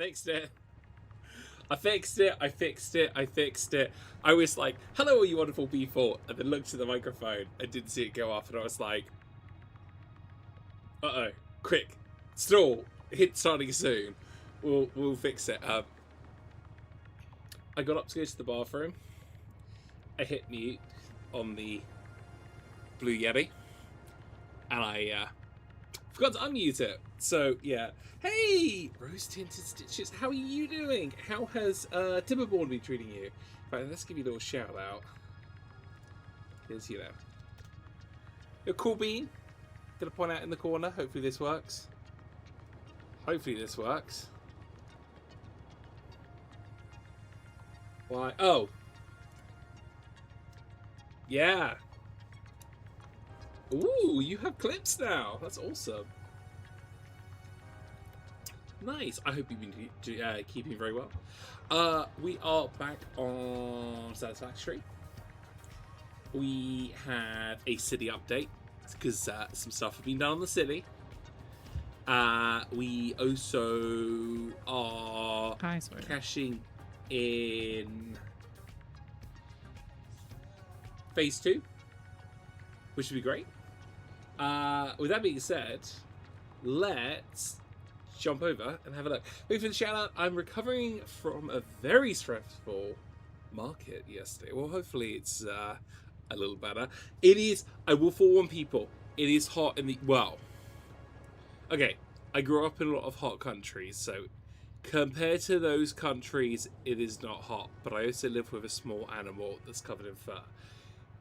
fixed it. I fixed it. I fixed it. I fixed it. I was like, hello, you wonderful people. And then looked at the microphone and didn't see it go off. And I was like, uh-oh. Quick. Stall. Hit starting soon. We'll fix it. I got up to go to the bathroom. I hit mute on the Blue Yeti. And I forgot to unmute it. So, yeah. Hey! Rose-tinted stitches. How are you doing? How has Timberborn been treating you? Right, let's give you a little shout out. Here's you there. You're a cool bean. Gonna point out in the corner. Hopefully this works. Hopefully this works. Why? Oh. Yeah. Ooh, you have clips now. That's awesome. Nice. I hope you've been keeping very well. We are back on Satisfactory. We have a city update because some stuff has been done on the city. We also are cashing in phase 2, which would be great. With that being said, let's jump over and have a look. Wait for the shout out. I'm recovering from a very stressful market yesterday. Well, hopefully it's a little better. It is, I will forewarn people, it is hot in the, well, okay, I grew up in a lot of hot countries, so compared to those countries, it is not hot, but I also live with a small animal that's covered in fur.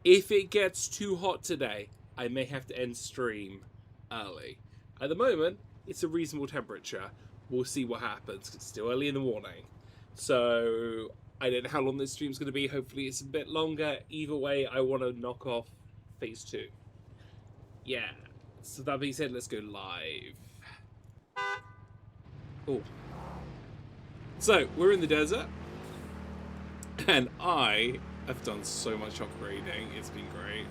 If it gets too hot today, I may have to end stream early. At the moment, it's a reasonable temperature. We'll see what happens, 'cause it's still early in the morning. So, I don't know how long this stream's going to be. Hopefully it's a bit longer. Either way, I want to knock off phase 2. Yeah. So that being said, let's go live. Oh. So, we're in the desert. And I have done so much upgrading. It's been great.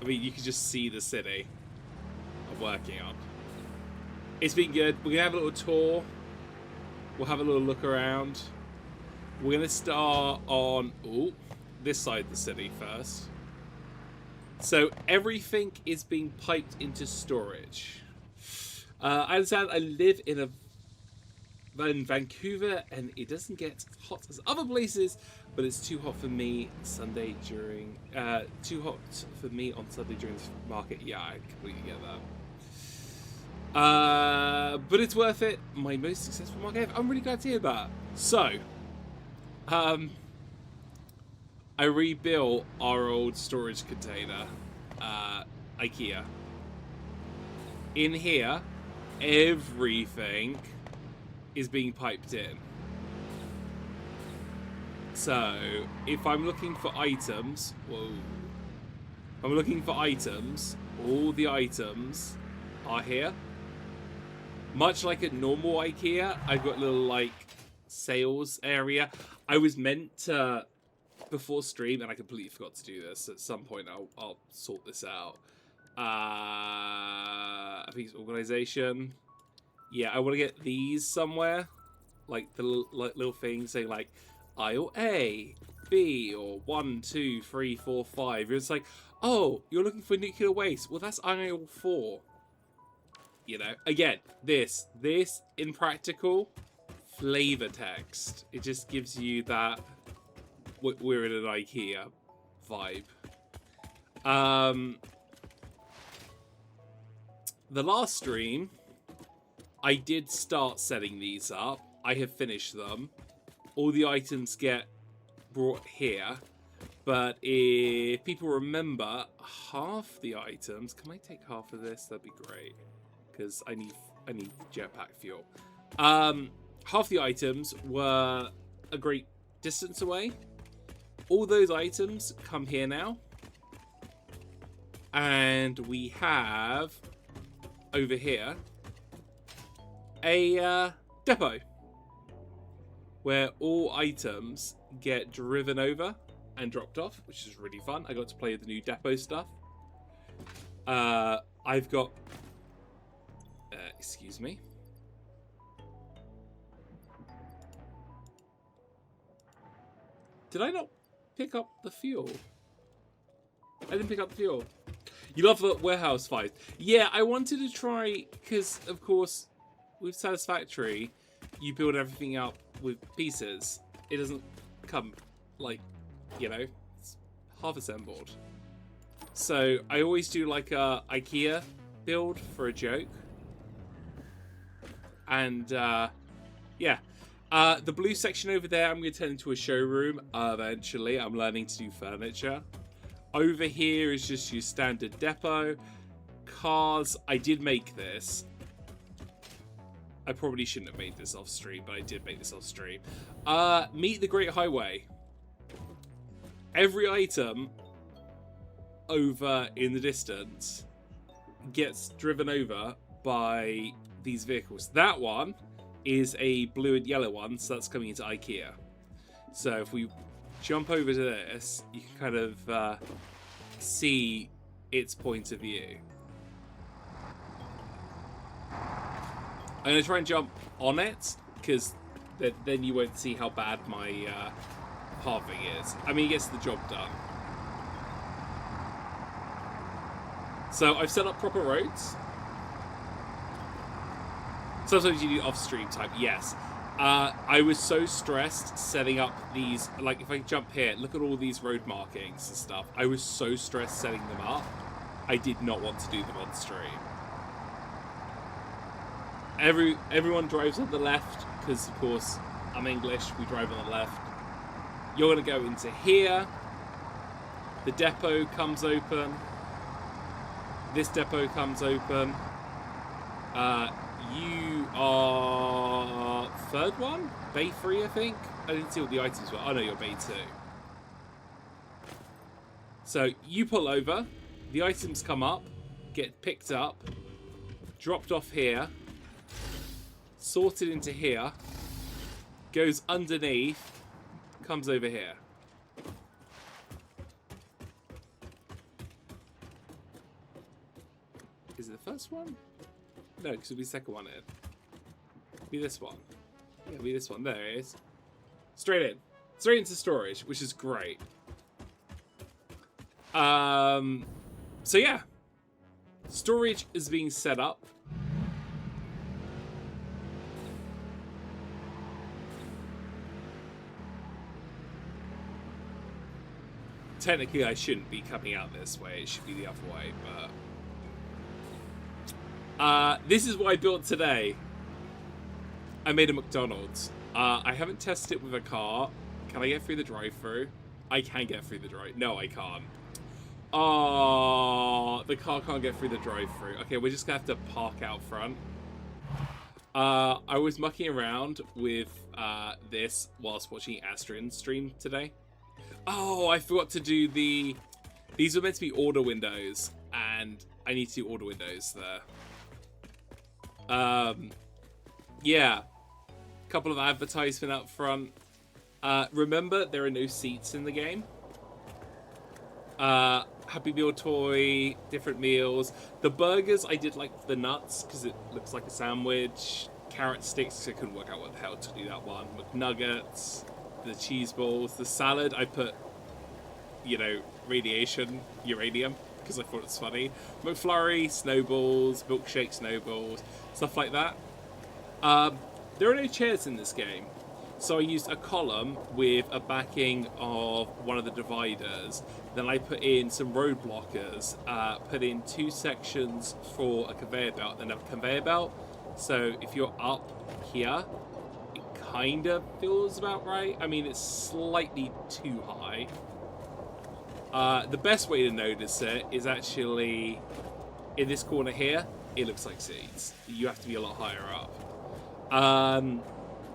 I mean, you can just see the city I'm working on. It's been good. We're going to have a little tour. We'll have a little look around. We're going to start on this side of the city first. So everything is being piped into storage. I understand I live in Vancouver and it doesn't get hot as other places, but it's too hot for me Sunday during too hot for me on Sunday during the market. Yeah, I completely get that. But it's worth it. My most successful market ever. I'm really glad to hear that. So, I rebuilt our old storage container, IKEA. In here, everything is being piped in. So, if I'm looking for items, I'm looking for items, all the items are here. Much like at normal IKEA, I've got a little, like, sales area. I was meant to, before stream, and I completely forgot to do this. At some point, I'll sort this out. I think it's organization. Yeah, I want to get these somewhere. Like, the little things saying, like, aisle A, B, or 1, 2, 3, 4, 5. It's like, oh, you're looking for nuclear waste. Well, that's aisle 4. You know, again, this in practical flavor text. It just gives you that we're in an IKEA vibe. The last stream, I did start setting these up. I have finished them. All the items get brought here. But if people remember, half the items... Can I take half of this? That'd be great. Because I need jetpack fuel. Half the items were a great distance away. All those items come here now. And we have, over here, a depot. Where all items get driven over and dropped off, which is really fun. I got to play with the new depot stuff. I've got... excuse me. Did I not pick up the fuel? I didn't pick up the fuel. You love the warehouse fight. Yeah, I wanted to try, because, of course, with Satisfactory, you build everything up with pieces. It doesn't come, like, you know, it's half assembled. So I always do, like, a IKEA build for a joke. And, yeah. The blue section over there, I'm going to turn into a showroom eventually. I'm learning to do furniture. Over here is just your standard depot. Cars, I did make this. I probably shouldn't have made this off stream, but I did make this off stream. Meet the Great Highway. Every item over in the distance gets driven over by these vehicles. That one is a blue and yellow one, so that's coming into IKEA. So if we jump over to this, you can kind of see its point of view. I'm going to try and jump on it, because then you won't see how bad my halving is. I mean, it gets the job done. So I've set up proper roads. Sometimes you do off-stream type, yes. I was so stressed setting up these, like if I jump here, look at all these road markings and stuff. I was so stressed setting them up. I did not want to do them on stream. Everyone drives on the left, because of course I'm English, we drive on the left. You're going to go into here. The depot comes open. This depot comes open. You are third one? Bay 3, I think? I didn't see what the items were. Oh no, you're Bay 2. So you pull over, the items come up, get picked up, dropped off here, sorted into here, goes underneath, comes over here. Is it the first one? No, because it'll be the second one in. Be this one. Yeah, be this one. There it is. Straight in. Straight into storage, which is great. So yeah. Storage is being set up. Technically, I shouldn't be coming out this way. It should be the other way, but... this is what I built today. I made a McDonald's. I haven't tested it with a car. Can I get through the drive-thru? I can get through the drive... No, I can't. Oh, the car can't get through the drive-thru. Okay, we're just gonna have to park out front. I was mucking around with this whilst watching Astron's stream today. Oh, I forgot to do the... These were meant to be order windows, and I need to do order windows there. Yeah. Couple of advertisement up front. Remember, there are no seats in the game. Happy Meal toy, different meals. The burgers, I did like the nuts, because it looks like a sandwich. Carrot sticks, I couldn't work out what the hell to do that one. McNuggets, the cheese balls. The salad, I put, you know, radiation, uranium, because I thought it was funny. McFlurry, snowballs, milkshake snowballs, stuff like that. There are no chairs in this game, so I used a column with a backing of one of the dividers. Then I put in some road blockers, put in 2 sections for a conveyor belt, then a conveyor belt. So if you're up here, it kind of feels about right. I mean, it's slightly too high. The best way to notice it is actually in this corner here. It looks like seats. You have to be a lot higher up.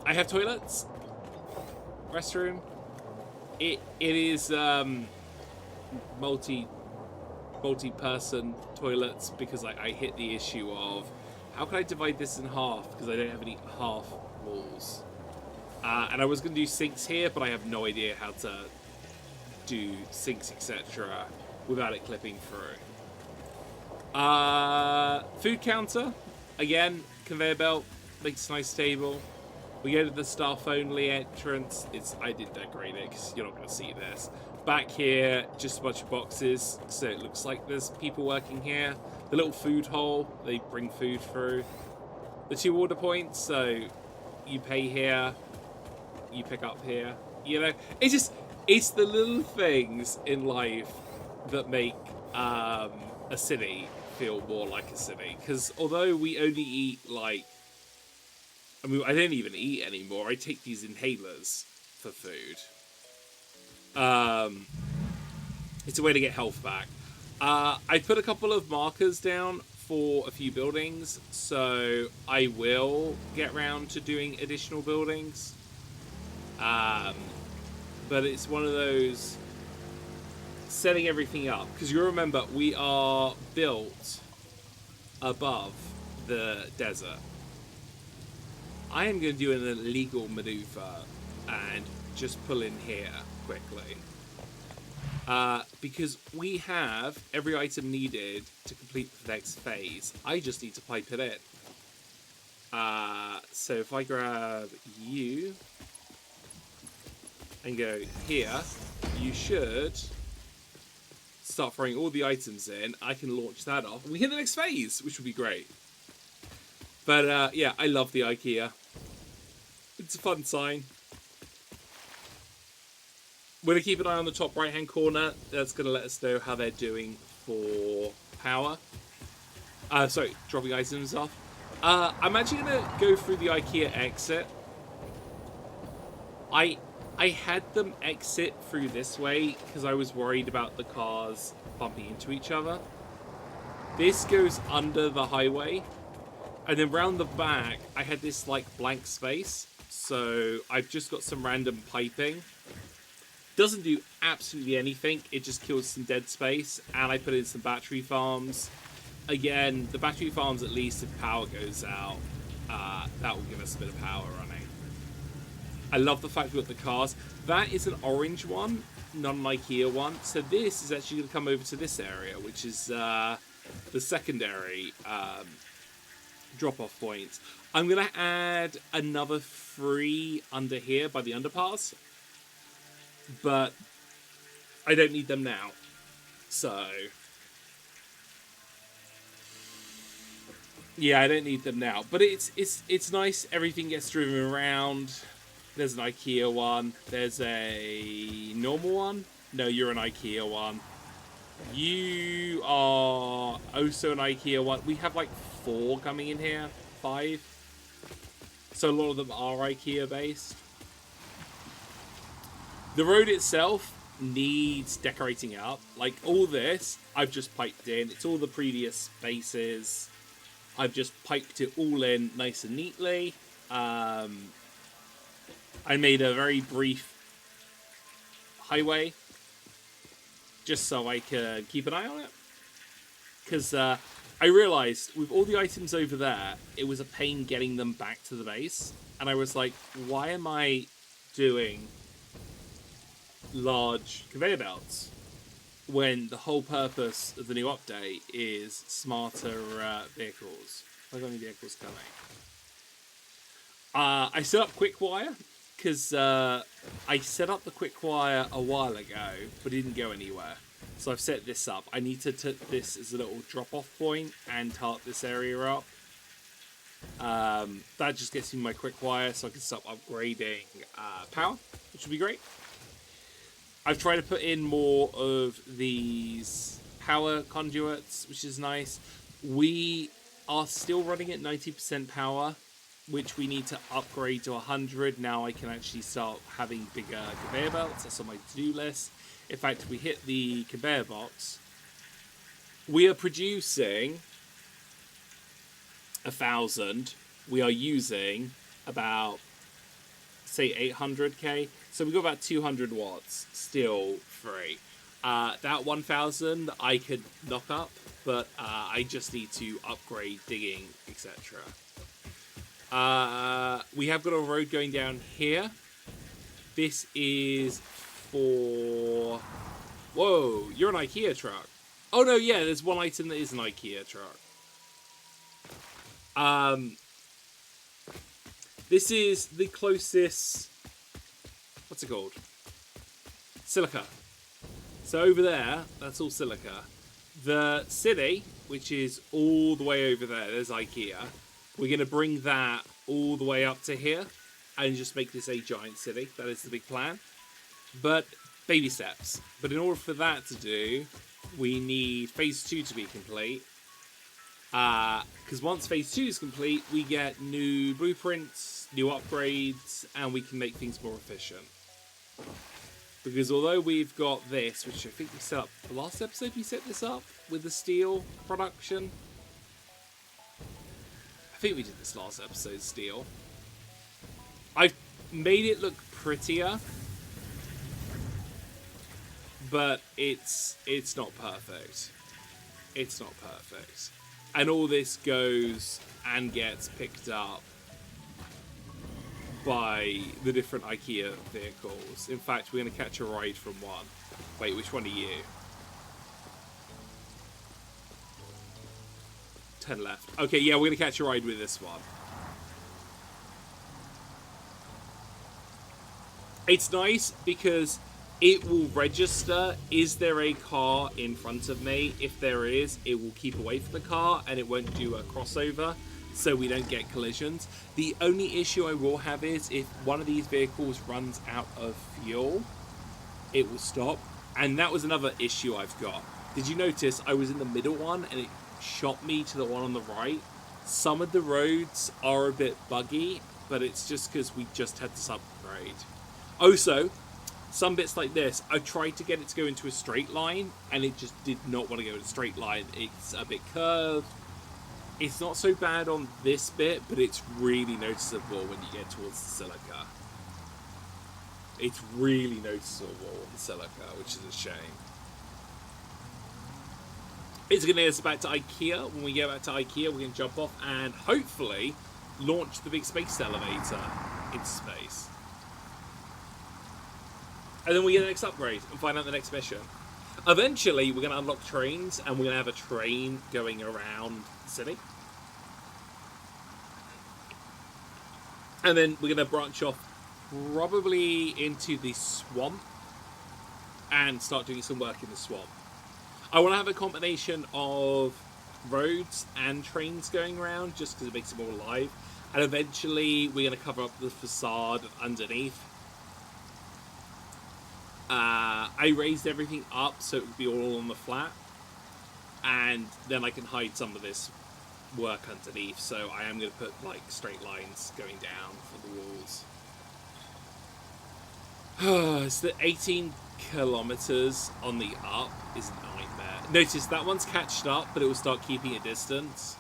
I have toilets, restroom. It is multi-person toilets, because I hit the issue of how can I divide this in half, because I don't have any half walls. And I was going to do sinks here, but I have no idea how to do sinks, etc. without it clipping through. Food counter, again, conveyor belt, makes a nice table. We go to the staff only entrance. I did decorate it because you're not going to see this. Back here, just a bunch of boxes, so it looks like there's people working here. The little food hole, they bring food through. The 2 order points, so you pay here, you pick up here. You know, it's the little things in life that make a city feel more like a city. Because although we only eat like, I mean, I don't even eat anymore. I take these inhalers for food. It's a way to get health back. I put a couple of markers down for a few buildings, so I will get around to doing additional buildings. But it's one of those setting everything up, because you remember we are built above the desert. I am going to do an illegal maneuver and just pull in here quickly. Because we have every item needed to complete the next phase. I just need to pipe it in. So if I grab you and go here, you should start throwing all the items in. I can launch that off. And we hit the next phase, which would be great. But yeah, I love the IKEA. It's a fun sign. We're going to keep an eye on the top right-hand corner. That's going to let us know how they're doing for power. Sorry, dropping items off. I'm actually going to go through the IKEA exit. I had them exit through this way because I was worried about the cars bumping into each other. This goes under the highway. And then round the back, I had this like blank space. So I've just got some random piping. Doesn't do absolutely anything. It just kills some dead space. And I put in some battery farms. Again, the battery farms, at least if power goes out, that will give us a bit of power running. I love the fact we've got the cars. That is an orange one, not an IKEA one. So this is actually going to come over to this area, which is the secondary drop-off point. I'm going to add another 3 under here by the underpass. But I don't need them now. So yeah, I don't need them now. But it's nice. Everything gets driven around. There's an IKEA one. There's a normal one. No, you're an IKEA one. You are also an IKEA one. We have like 4 coming in here. 5. So a lot of them are IKEA based. The road itself needs decorating up. Like all this, I've just piped in. It's all the previous spaces. I've just piped it all in nice and neatly. I made a very brief highway just so I could keep an eye on it. Because I realised with all the items over there, it was a pain getting them back to the base. And I was like, why am I doing large conveyor belts when the whole purpose of the new update is smarter vehicles? Have I got any vehicles coming? I set up quick wire because I set up the quick wire a while ago but it didn't go anywhere, so I've set this up. I need to take this as a little drop-off point and tarp this area up. That just gets me my quick wire so I can start upgrading power, which would be great. I've tried to put in more of these power conduits, which is nice. We are still running at 90% power, which we need to upgrade to 100. Now I can actually start having bigger conveyor belts. That's on my to-do list. In fact, if we hit the conveyor box, we are producing 1,000. We are using about, say, 800k. So we've got about 200 watts still free. That 1,000 I could knock up, but I just need to upgrade digging, etc. We have got a road going down here. This is for... Whoa, you're an IKEA truck. Oh no, yeah, there's one item that is an IKEA truck. This is the closest... What's it called? Silica. So over there, that's all silica. The city, which is all the way over there, there's IKEA. We're going to bring that all the way up to here and just make this a giant city. That is the big plan. But baby steps. But in order for that to do, we need phase 2 to be complete. Because once phase 2 is complete, we get new blueprints, new upgrades, and we can make things more efficient. Because although we've got this, which I think we set up the last episode, we set this up with the steel production. I think we did this last episode, steel. I've made it look prettier, but it's not perfect. It's not perfect. And all this goes and gets picked up by the different IKEA vehicles. In fact, we're going to catch a ride from one. Wait, which one are you? 10 left. Okay, yeah, we're going to catch a ride with this one. It's nice because it will register, is there a car in front of me? If there is, it will keep away from the car and it won't do a crossover, so we don't get collisions. The only issue I will have is if one of these vehicles runs out of fuel, it will stop. And that was another issue I've got. Did you notice I was in the middle one and it shot me to the one on the right? Some of the roads are a bit buggy, but it's just because we just had this upgrade. Also, some bits like this, I tried to get it to go into a straight line, and it just did not want to go in a straight line. It's a bit curved. It's not so bad on this bit, but it's really noticeable when you get towards the silica. It's really noticeable on the silica, which is a shame. It's going to get us back to IKEA. When we get back to IKEA, we're going to jump off and hopefully launch the big space elevator into space. And then we get the next upgrade and find out the next mission. Eventually, we're going to unlock trains, and we're going to have a train going around the city. And then we're going to branch off probably into the swamp and start doing some work in the swamp. I want to have a combination of roads and trains going around just because it makes it more alive. And eventually, we're going to cover up the facade underneath. I raised everything up so it would be all on the flat, and then I can hide some of this work underneath, so I am going to put like straight lines going down for the walls. It's the 18 kilometers on the up is a nightmare. Notice that one's catched up, but it will start keeping a distance.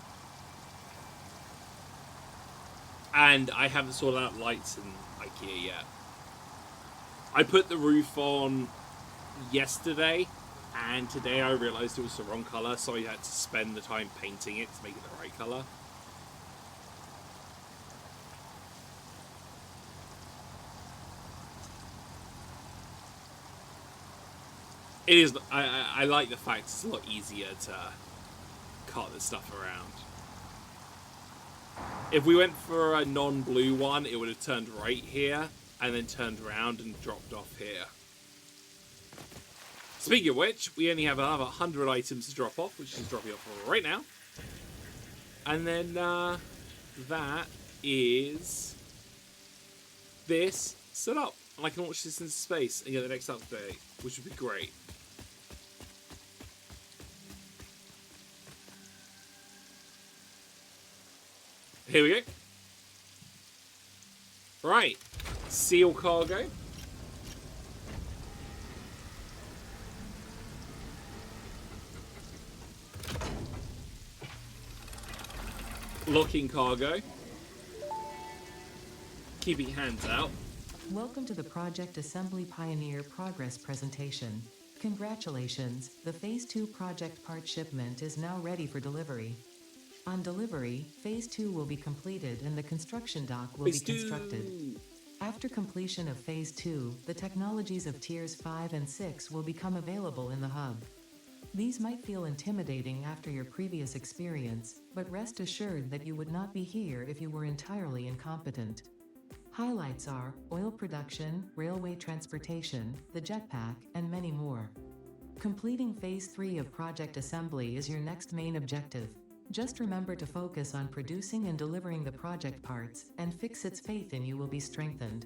And I haven't sorted out lights in IKEA yet. I put the roof on yesterday, and today I realised it was the wrong colour, so I had to spend the time painting it to make it the right colour. It is. I like the fact it's a lot easier to cut this stuff around. If we went for a non-blue one, it would have turned right here, and then turned around and dropped off here. Speaking of which, we only have another 100 items to drop off, which is dropping off right now. And then that is this set up. And I can launch this into space and get the next update, which would be great. Here we go. Right. Seal cargo. Locking cargo. Keeping hands out. Welcome to the Project Assembly Pioneer Progress presentation. Congratulations, the Phase 2 project part shipment is now ready for delivery. On delivery, Phase 2 will be completed and the construction dock will be constructed. After completion of Phase 2, the technologies of Tiers 5 and 6 will become available in the hub. These might feel intimidating after your previous experience, but rest assured that you would not be here if you were entirely incompetent. Highlights are oil production, railway transportation, the jetpack, and many more. Completing Phase 3 of Project Assembly is your next main objective. Just remember to focus on producing and delivering the project parts, and Fixit's faith in you will be strengthened.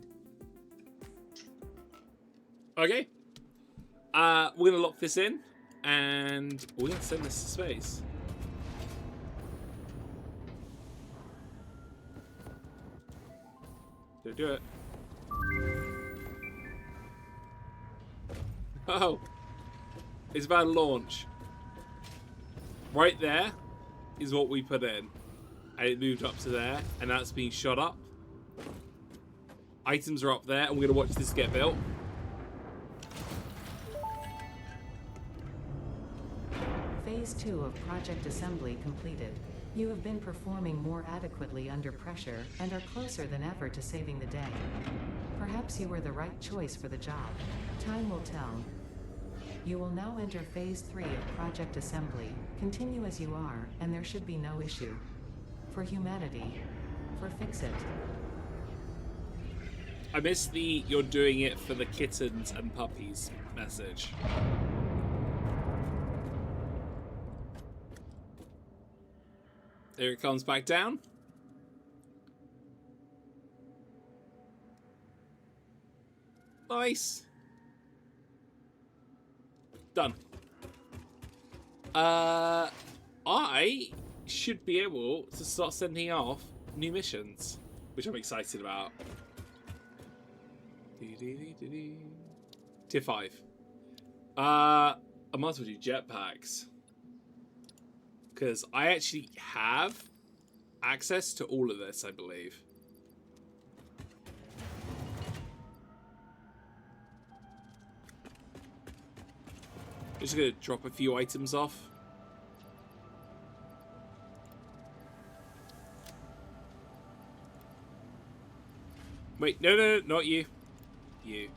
Okay. We're gonna lock this in, and we're gonna send this to space. Do it. Oh, it's about to launch. Right there is what we put in, and it moved up to there, and now it's being shot up. Items are up there, and we're gonna watch this get built. Phase 2 of Project Assembly completed. You have been performing more adequately under pressure and are closer than ever to saving the day. Perhaps you were the right choice for the job. Time will tell. You will now enter Phase 3 of Project Assembly. Continue as you are, and there should be no issue. For humanity. For Fixit. I missed the "you're doing it for the kittens and puppies" message. There it comes back down. Nice. Done. I should be able to start sending off new missions, which I'm excited about. Tier 5. I might as well do jetpacks, because I actually have access to all of this, I believe. Just gonna drop a few items off. Wait, no, not you. You.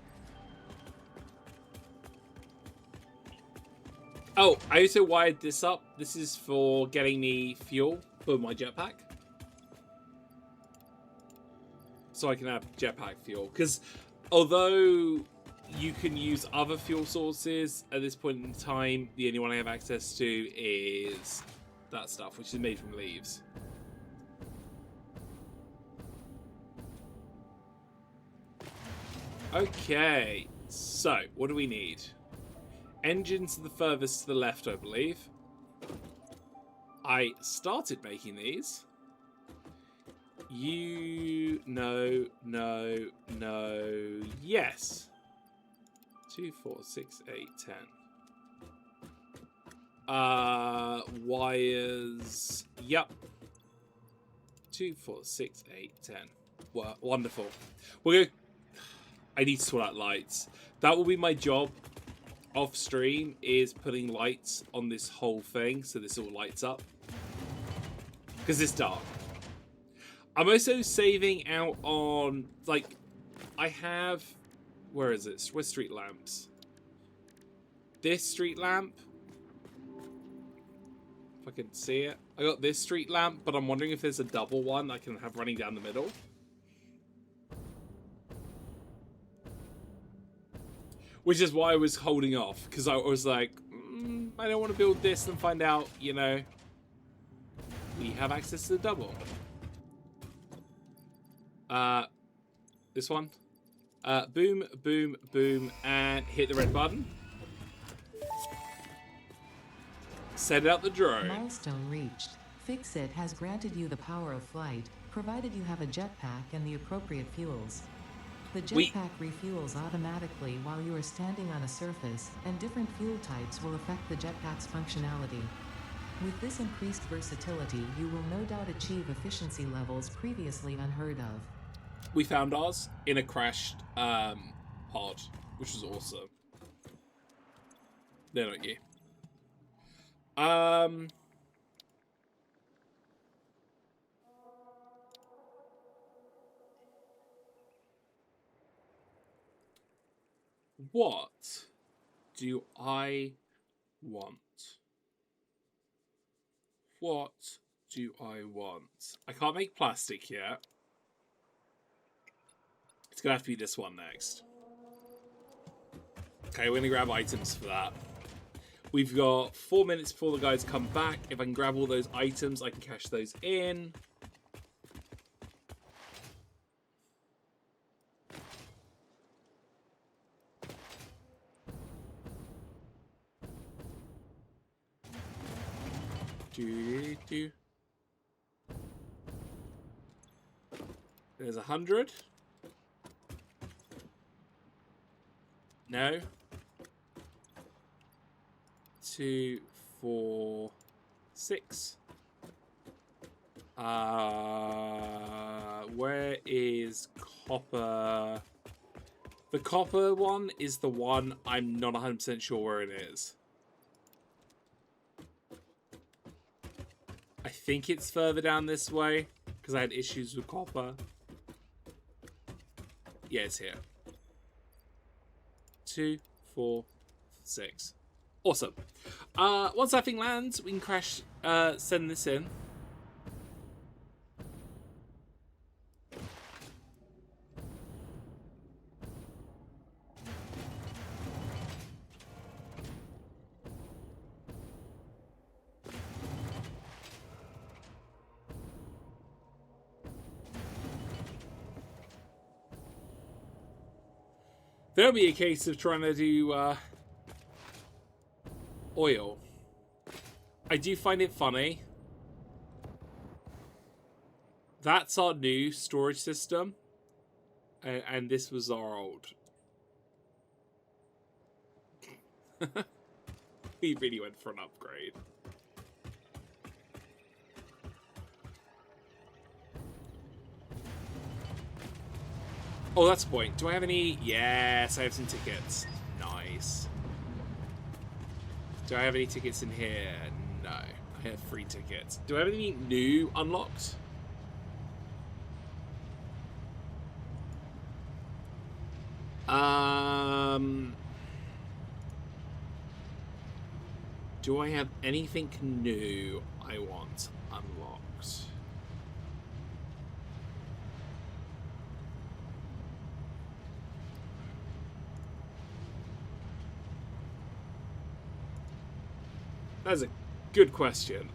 Oh, I also wired this up. This is for getting me fuel for my jetpack, so I can have jetpack fuel. Because although you can use other fuel sources, at this point in time, the only one I have access to is that stuff, which is made from leaves. Okay, so what do we need? Engines are the furthest to the left, I believe. I started making these. You... No. Yes. 2, 4, 6, 8, 10. Wires... Yep. 2, 4, 6, 8, 10. Wonderful. We're gonna... I need to sort out lights. That will be my job off stream, is putting lights on this whole thing so this all lights up, because it's dark. I'm also saving out on, like, I have, where is it? Where's street lamps? This street lamp, if I can see it. I got this street lamp, but I'm wondering if there's a double one I can have running down the middle. Which is why I was holding off, because I was like, I don't want to build this and find out, you know, we have access to the double. This one. Boom, boom, boom, and hit the red button. Set out the drone. Milestone reached. Fixit has granted you the power of flight, provided you have a jetpack and the appropriate fuels. The jetpack refuels automatically while you are standing on a surface, and different fuel types will affect the jetpack's functionality. With this increased versatility, you will no doubt achieve efficiency levels previously unheard of. We found ours in a crashed pod, which was awesome. No, not you. What do I want? What do I want? I can't make plastic yet. It's gonna have to be this one next. Okay, we're gonna grab items for that. We've got 4 minutes before the guys come back. If I can grab all those items, I can cash those in. There's 100. No. 2, 4, 6. Where is copper? The copper one is the one I'm not 100% sure where it is. I think it's further down this way because I had issues with copper. Yeah, it's here. 2, 4, 6. Awesome. Once that thing lands, we can crash, send this in. There'll be a case of trying to do oil. I do find it funny. That's our new storage system. And this was our old. We really went for an upgrade. Oh, that's the point. Do I have any? Yes, I have some tickets. Nice. Do I have any tickets in here? No. I have 3 tickets. Do I have any new unlocked? Do I have anything new I want unlocked? That's a good question.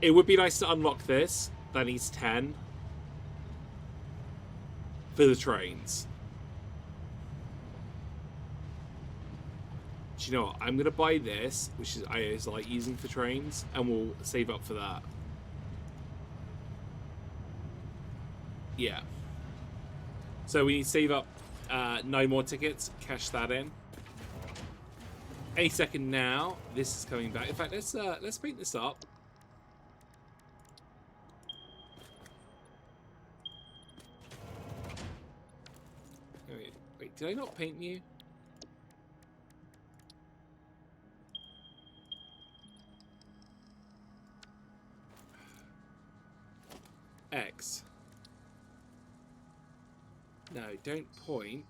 It would be nice to unlock this. That needs 10. For the trains. Do you know what? I'm going to buy this, which is like using for trains, and we'll save up for that. Yeah. So we need to save up 9 more tickets, cash that in. Any second now, this is coming back. In fact, let's paint this up. Wait, did I not paint you? X. No, don't point.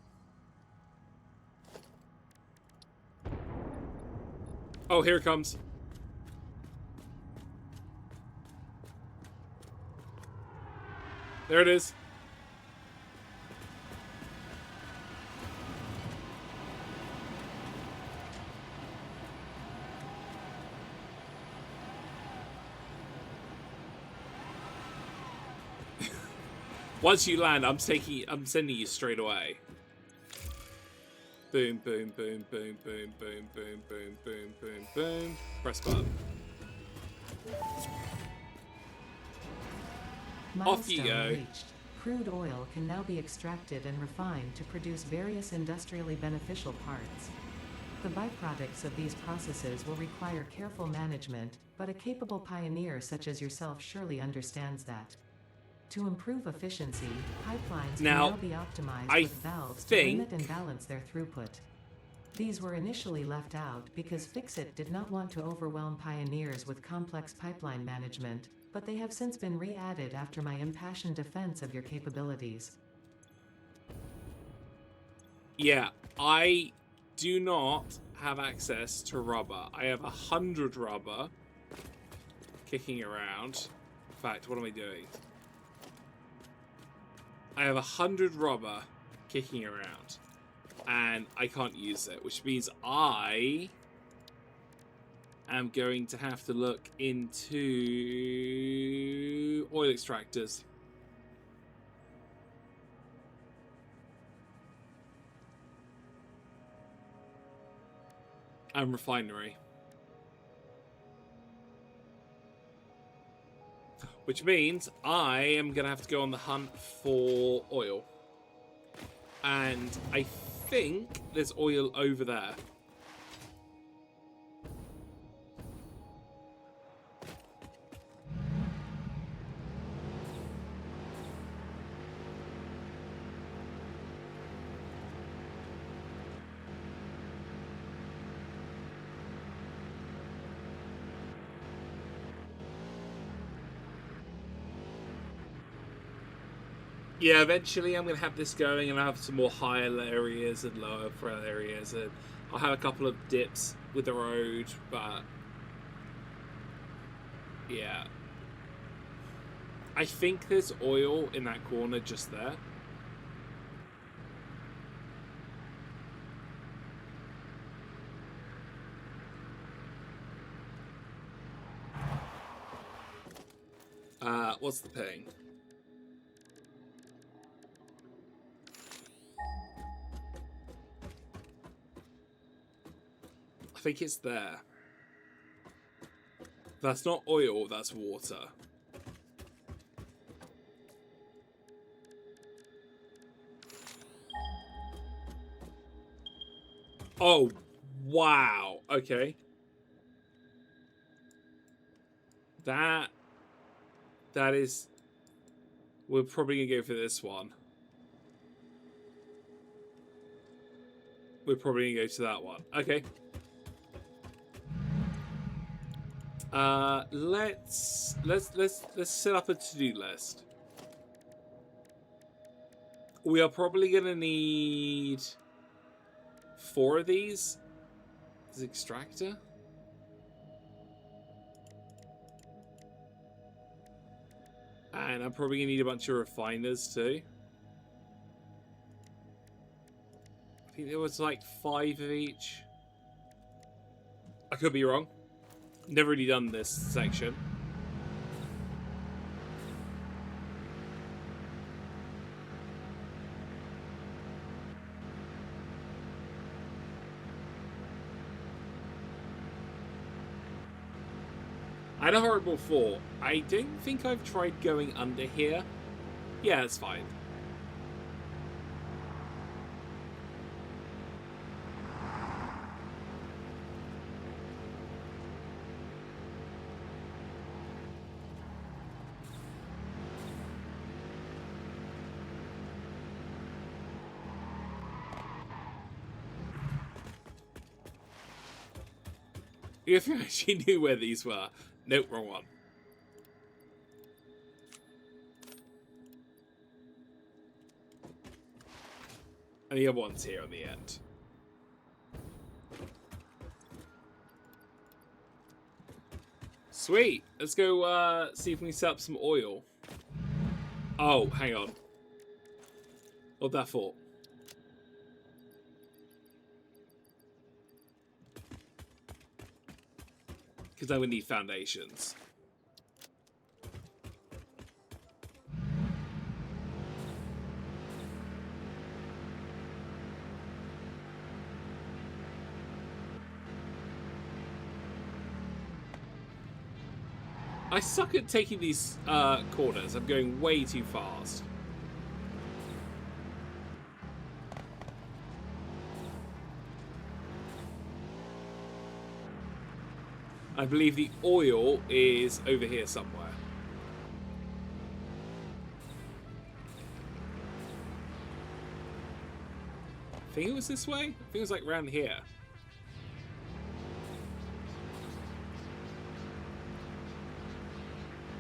Oh, here it comes. There it is. Once you land, I'm sending you straight away. Boom, boom, boom, boom, boom, boom, boom, boom, boom, boom, boom. Press button. Off you go. Reached. Crude oil can now be extracted and refined to produce various industrially beneficial parts. The byproducts of these processes will require careful management, but a capable pioneer such as yourself surely understands that. To improve efficiency, pipelines can now be optimized with valves to limit and balance their throughput. These were initially left out because Fixit did not want to overwhelm pioneers with complex pipeline management, but they have since been re-added after my impassioned defense of your capabilities. Yeah, I do not have access to rubber. I have 100 rubber kicking around. In fact, what am I doing? I have 100 rubber kicking around, and I can't use it, which means I am going to have to look into oil extractors. And refinery. Which means I am going to have to go on the hunt for oil. And I think there's oil over there. Yeah, eventually I'm going to have this going, and I'll have some more higher areas and lower areas, and I'll have a couple of dips with the road, but yeah. I think there's oil in that corner just there. What's the ping? I think it's there. That's not oil, that's water. Oh, wow. Okay. That is... We're probably going to go for this one. We're probably going to go to that one. Okay. Let's set up a to-do list. We are probably going to need 4 of these. This extractor. And I'm probably going to need a bunch of refiners too. I think there was like 5 of each. I could be wrong. Never really done this section. I had a horrible thought. I don't think I've tried going under here. Yeah, it's fine. If you actually knew where these were. Nope, wrong one. And the other one's here on the end. Sweet. Let's go see if we can set up some oil. Oh, hang on. What's that for? Because I would need foundations. I suck at taking these corners. I'm going way too fast. I believe the oil is over here somewhere. I think it was this way? I think it was like around here.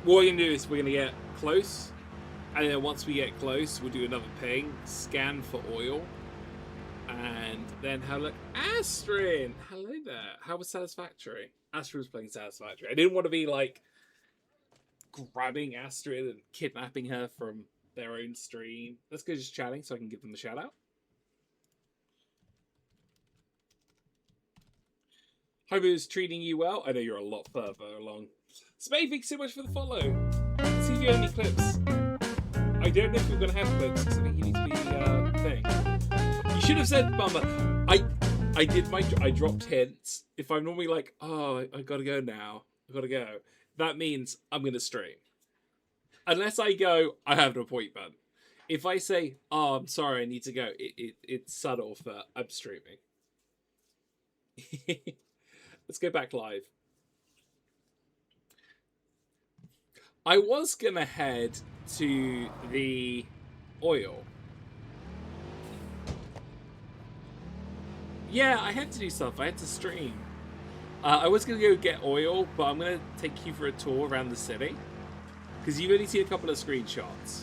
What we're going to do is we're going to get close. And then once we get close, we'll do another ping. Scan for oil. And then have a look. Astrid! Hello there. How was Satisfactory? Astrid was playing Satisfactory. I didn't want to be like grabbing Astrid and kidnapping her from their own stream. Let's go just chatting so I can give them a shout out. Hope it was treating you well. I know you're a lot further along. Spade, thanks so much for the follow. Let's see if you have any clips. I don't know if we're going to have clips because I think you need to be thing. You should have said, Bummer. I dropped hints. If I'm normally like, oh, I gotta go now. I gotta go. That means I'm going to stream. Unless I go, I have an appointment. If I say, oh, I'm sorry, I need to go, it's subtle for I'm streaming. Let's go back live. I was going to head to the oil. Yeah, I had to do stuff. I had to stream. I was going to go get oil, but I'm going to take you for a tour around the city. Because you've only seen a couple of screenshots.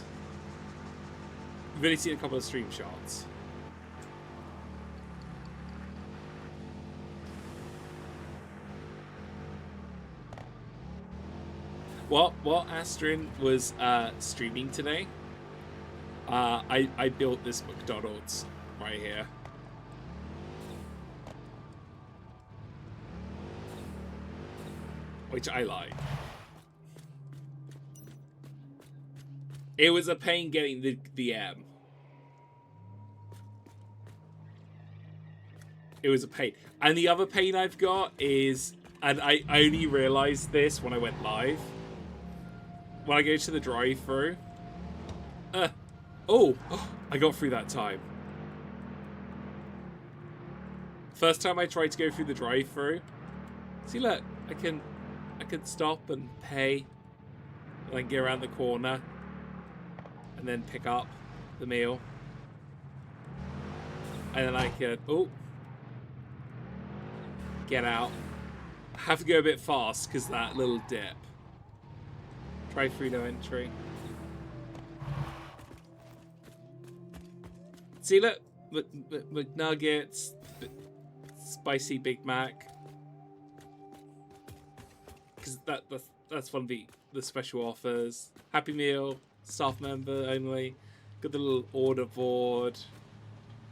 You've only seen a couple of stream shots. While Astrin was streaming today, I built this McDonald's right here. Which I like. It was a pain getting the M. It was a pain. And the other pain I've got is, and I only realized this when I went live, when I go to the drive-thru. Oh, I got through that time. First time I tried to go through the drive-thru. See, look, I can stop and pay, and then get around the corner, and then pick up the meal, and then I can get out. I have to go a bit fast because that little dip. Drive-thru no entry. See, look, McNuggets, spicy Big Mac. Because that's one of the special offers. Happy Meal, staff member only. Got the little order board.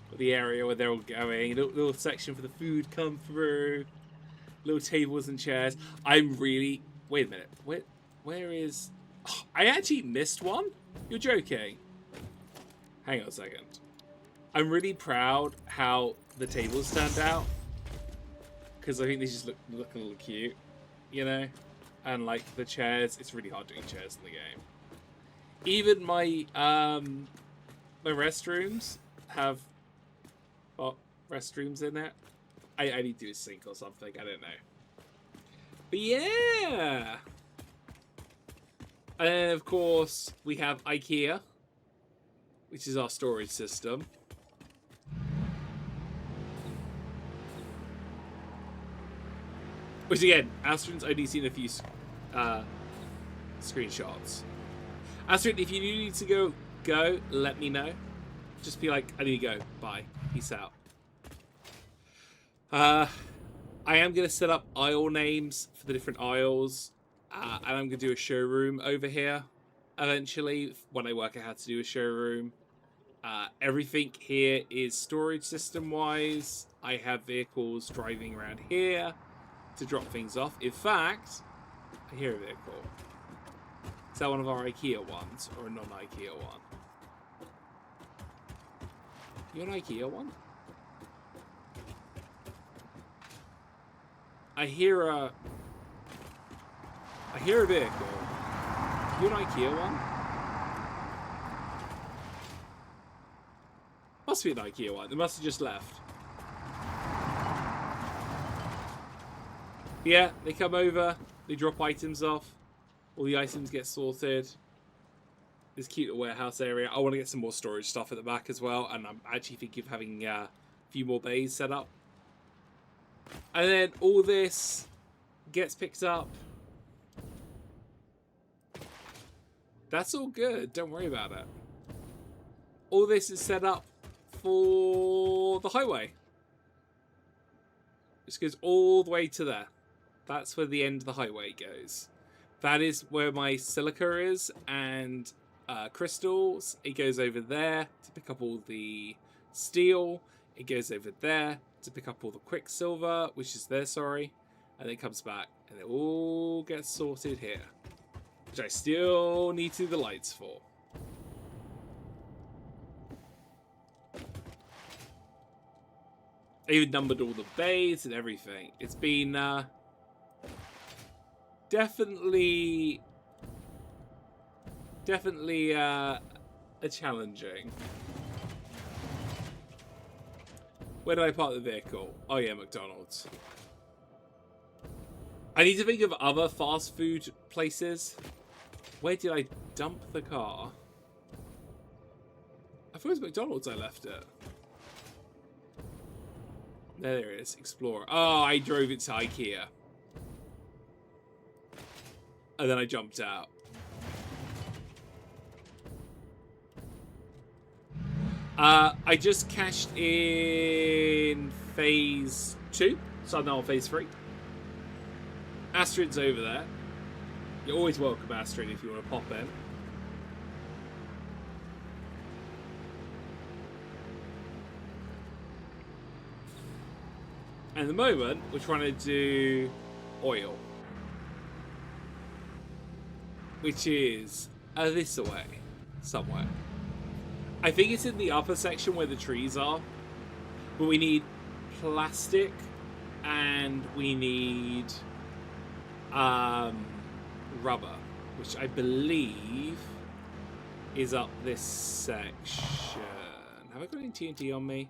Got the area where they're all going. Little section for the food come through. Little tables and chairs. I'm really... Wait a minute. Where is... Oh, I actually missed one? You're joking. Hang on a second. I'm really proud how the tables stand out. Because I think they just look a little cute. You know? And like the chairs, it's really hard doing chairs in the game. Even my my restrooms have restrooms in it. I need to do a sink or something, I don't know. But yeah! And then of course we have IKEA, which is our storage system. Which again, Astron's only seen a few screenshots. Astron, if you need to go, let me know. Just be like, I need to go. Bye. Peace out. I am going to set up aisle names for the different aisles. And I'm going to do a showroom over here eventually when I work out how to do a showroom. Everything here is storage system wise. I have vehicles driving around here to drop things off. In fact, I hear a vehicle. Is that one of our IKEA ones or a non-IKEA one? You an IKEA one? I hear a vehicle. You an IKEA one? Must be an IKEA one. They must have just left. Yeah, they come over, they drop items off, all the items get sorted. This cute little warehouse area. I want to get some more storage stuff at the back as well, and I'm actually thinking of having a few more bays set up. And then all this gets picked up. That's all good, don't worry about it. All this is set up for the highway. This goes all the way to there. That's where the end of the highway goes. That is where my silica is, and crystals. It goes over there to pick up all the steel. It goes over there to pick up all the quicksilver, which is there, sorry. And it comes back, and it all gets sorted here. Which I still need to do the lights for. I even numbered all the bays and everything. It's been definitely a challenging. Where did I park the vehicle? Oh yeah, McDonald's. I need to think of other fast food places. Where did I dump the car? I thought it was McDonald's I left it. There it is, Explorer. Oh, I drove it to IKEA. And then I jumped out. I just cashed in phase 2, so I'm now on phase 3. Astrid's over there. You're always welcome, Astrid, if you want to pop in. And at the moment, we're trying to do oil. Which is this away, somewhere. I think it's in the upper section where the trees are. But we need plastic and we need rubber, which I believe is up this section. Have I got any TNT on me?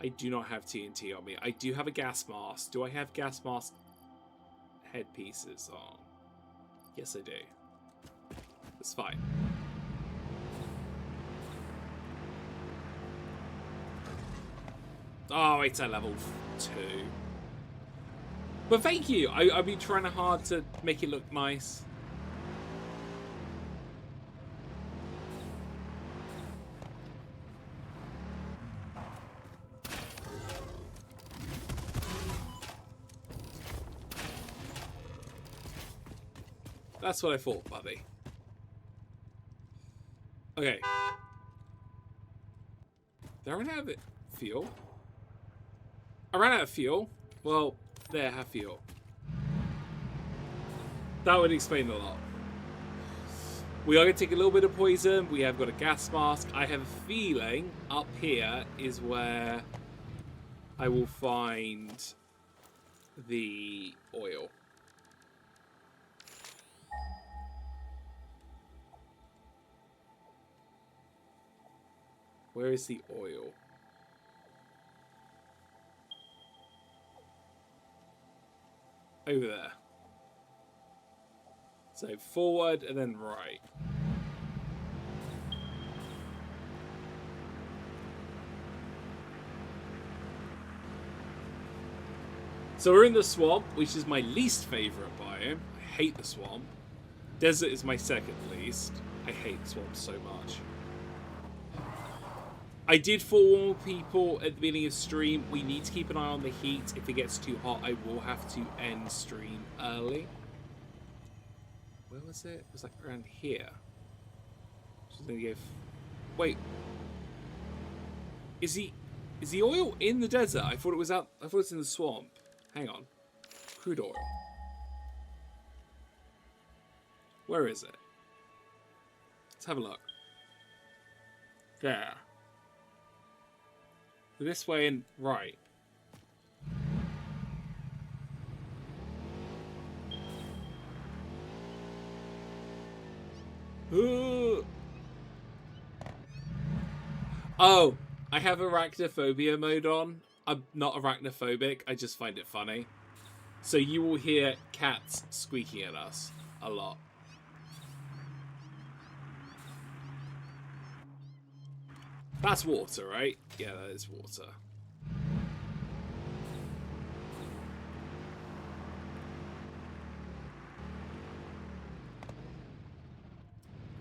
I do not have TNT on me. I do have a gas mask. Do I have gas mask headpieces on? Yes, I do. That's fine. Oh, it's at level 2. But thank you. I've been trying hard to make it look nice. That's what I thought, buddy. Okay. Did I run out of fuel? I ran out of fuel. Well, there, have fuel. That would explain a lot. We are going to take a little bit of poison. We have got a gas mask. I have a feeling up here is where I will find the oil. Where is the oil? Over there. So forward and then right. So we're in the swamp, which is my least favorite biome. I hate the swamp. Desert is my second least. I hate the swamp so much. I did forewarn people at the beginning of stream, we need to keep an eye on the heat. If it gets too hot, I will have to end stream early. Where was it? It was like around here. Just gonna go. Wait. Is the oil in the desert? I thought it was out. I thought it's in the swamp. Hang on. Crude oil. Where is it? Let's have a look. There. This way and right. Ooh. Oh, I have arachnophobia mode on. I'm not arachnophobic, I just find it funny. So you will hear cats squeaking at us a lot. That's water, right? Yeah, that is water.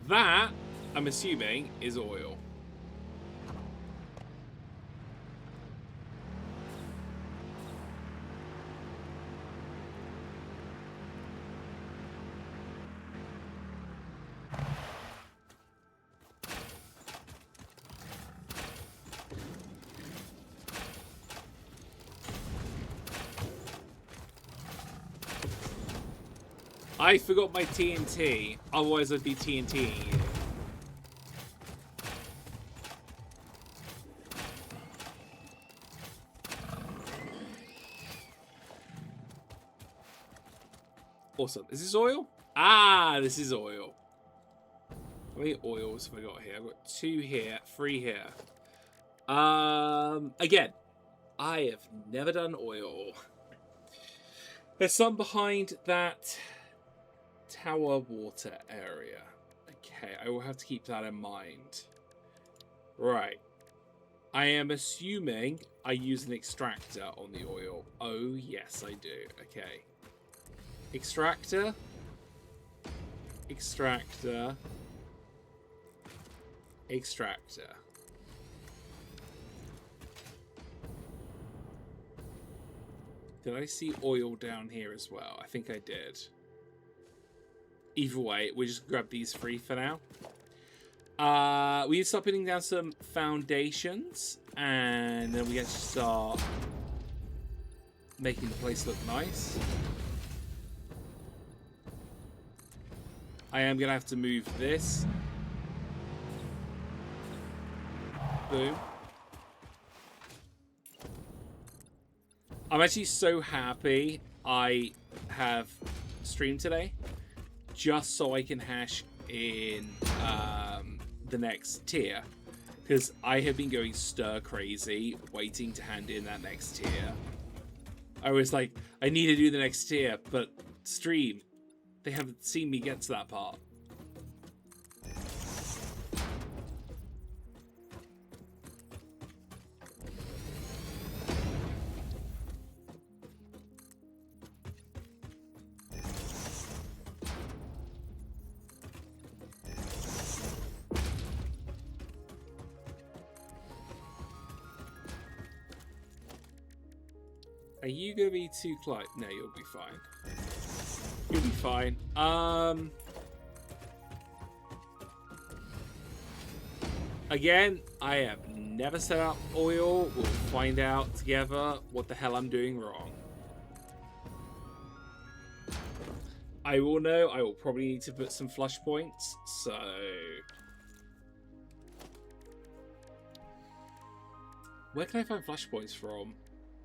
That, I'm assuming, is oil. I forgot my TNT. Otherwise, I'd be TNTing you. Awesome. Is this oil? Ah, this is oil. How many oils have I got here? I've got 2 here, 3 here. Again, I have never done oil. There's some behind that tower water area. Okay, I will have to keep that in mind. Right. I am assuming I use an extractor on the oil. Oh, yes, I do. Okay. Extractor. Extractor. Extractor. Did I see oil down here as well? I think I did. Either way, we'll just grab these 3 for now. We need to start putting down some foundations, and then we get to start making the place look nice. I am going to have to move this. Boom. I'm actually so happy I have streamed today, just so I can hash in the next tier, because I have been going stir crazy waiting to hand in that next tier. I was like, I need to do the next tier, but stream, they haven't seen me get to that part. Are you gonna be too close? No, you'll be fine. You'll be fine. Again, I have never set up oil. We'll find out together what the hell I'm doing wrong. I will know. I will probably need to put some flush points. So where can I find flush points from?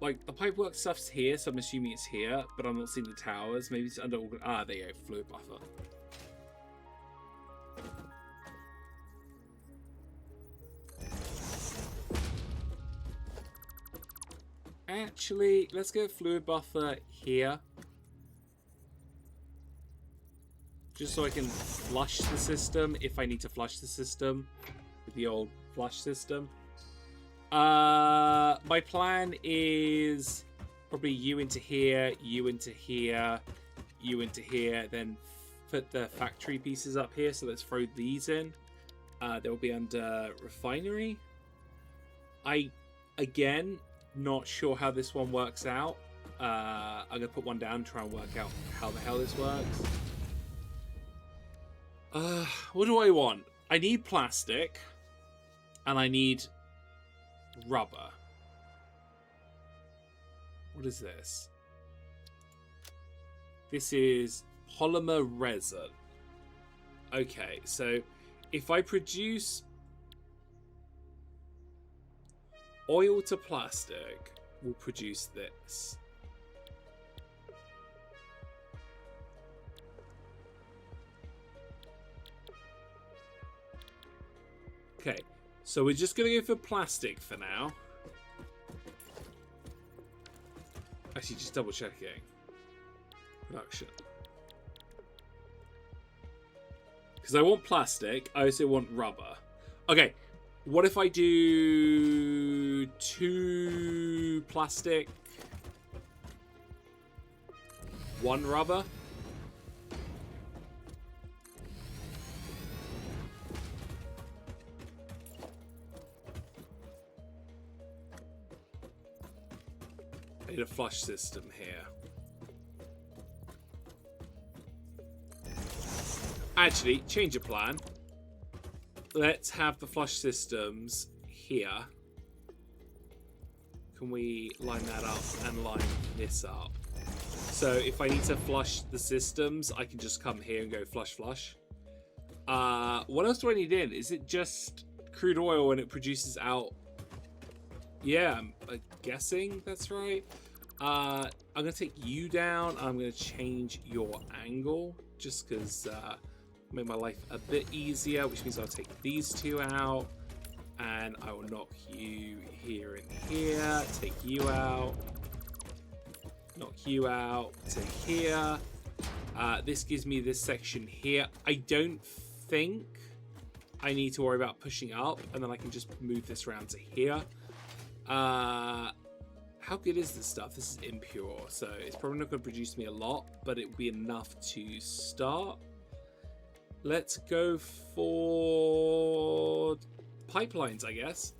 Like, the pipework stuff's here, so I'm assuming it's here, but I'm not seeing the towers. Maybe it's under... Ah, there you go, fluid buffer. Actually, let's go fluid buffer here. Just so I can flush the system, if I need to flush the system with the old flush system. My plan is probably you into here, you into here, you into here, then put the factory pieces up here. So let's throw these in. They'll be under refinery. Again, not sure how this one works out. I'm going to put one down and try and work out how the hell this works. What do I want? I need plastic. And I need rubber. What is this? This is polymer resin. Okay, so if I produce oil to plastic, we'll produce this. Okay, so we're just going to go for plastic for now. Actually, just double checking. Production. Because I want plastic, I also want rubber. Okay, what if I do 2 plastic, 1 rubber? I need a flush system here. Actually, change of plan. Let's have the flush systems here. Can we line that up and line this up? So So if I need to flush the systems, I can just come here and go flush. What else do I need in? Is it just crude oil and it produces out? Yeah, I'm guessing that's right. I'm going to take you down. I'm going to change your angle just because make my life a bit easier, which means I'll take these two out. And I will knock you here and here. Take you out. Knock you out to here. This gives me this section here. I don't think I need to worry about pushing up, and then I can just move this around to here. How good is this stuff? This is impure, so it's probably not going to produce me a lot, but it will be enough to start. Let's go for pipelines, I guess.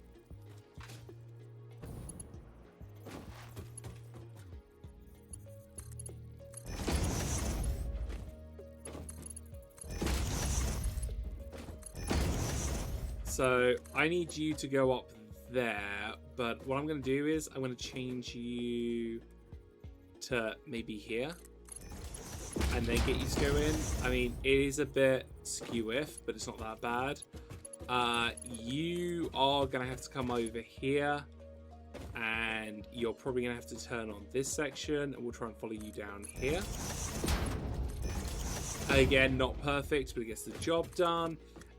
So I need you to go up there, but what I'm going to do is I'm going to change you to maybe here and then get you to go in. I mean, it is a bit skew-if, but it's not that bad. You are going to have to come over here, and you're probably going to have to turn on this section, and we'll try and follow you down here. Again, not perfect, but it gets the job done.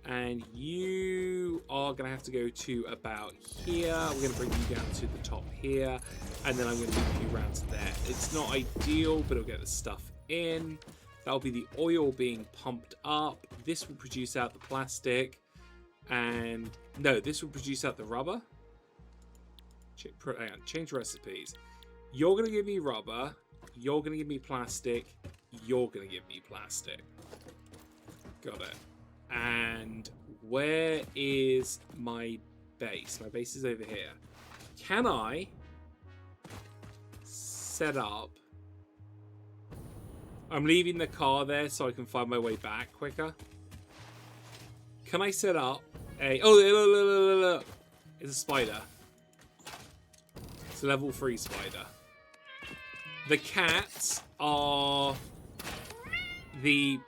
And you are going to have to go to about here. We're going to bring you down to the top here, and then I'm going to move you around to there. It's not ideal, but it'll get the stuff in. That'll be the oil being pumped up. This will produce out the plastic. And no, this will produce out the rubber. Hang on, change recipes. You're going to give me rubber. You're going to give me plastic. You're going to give me plastic. Got it. And where is my base? My base is over here. Can I set up? I'm leaving the car there so I can find my way back quicker. Can I set up a... Oh, look. It's a spider. It's a level 3 spider. The cats are the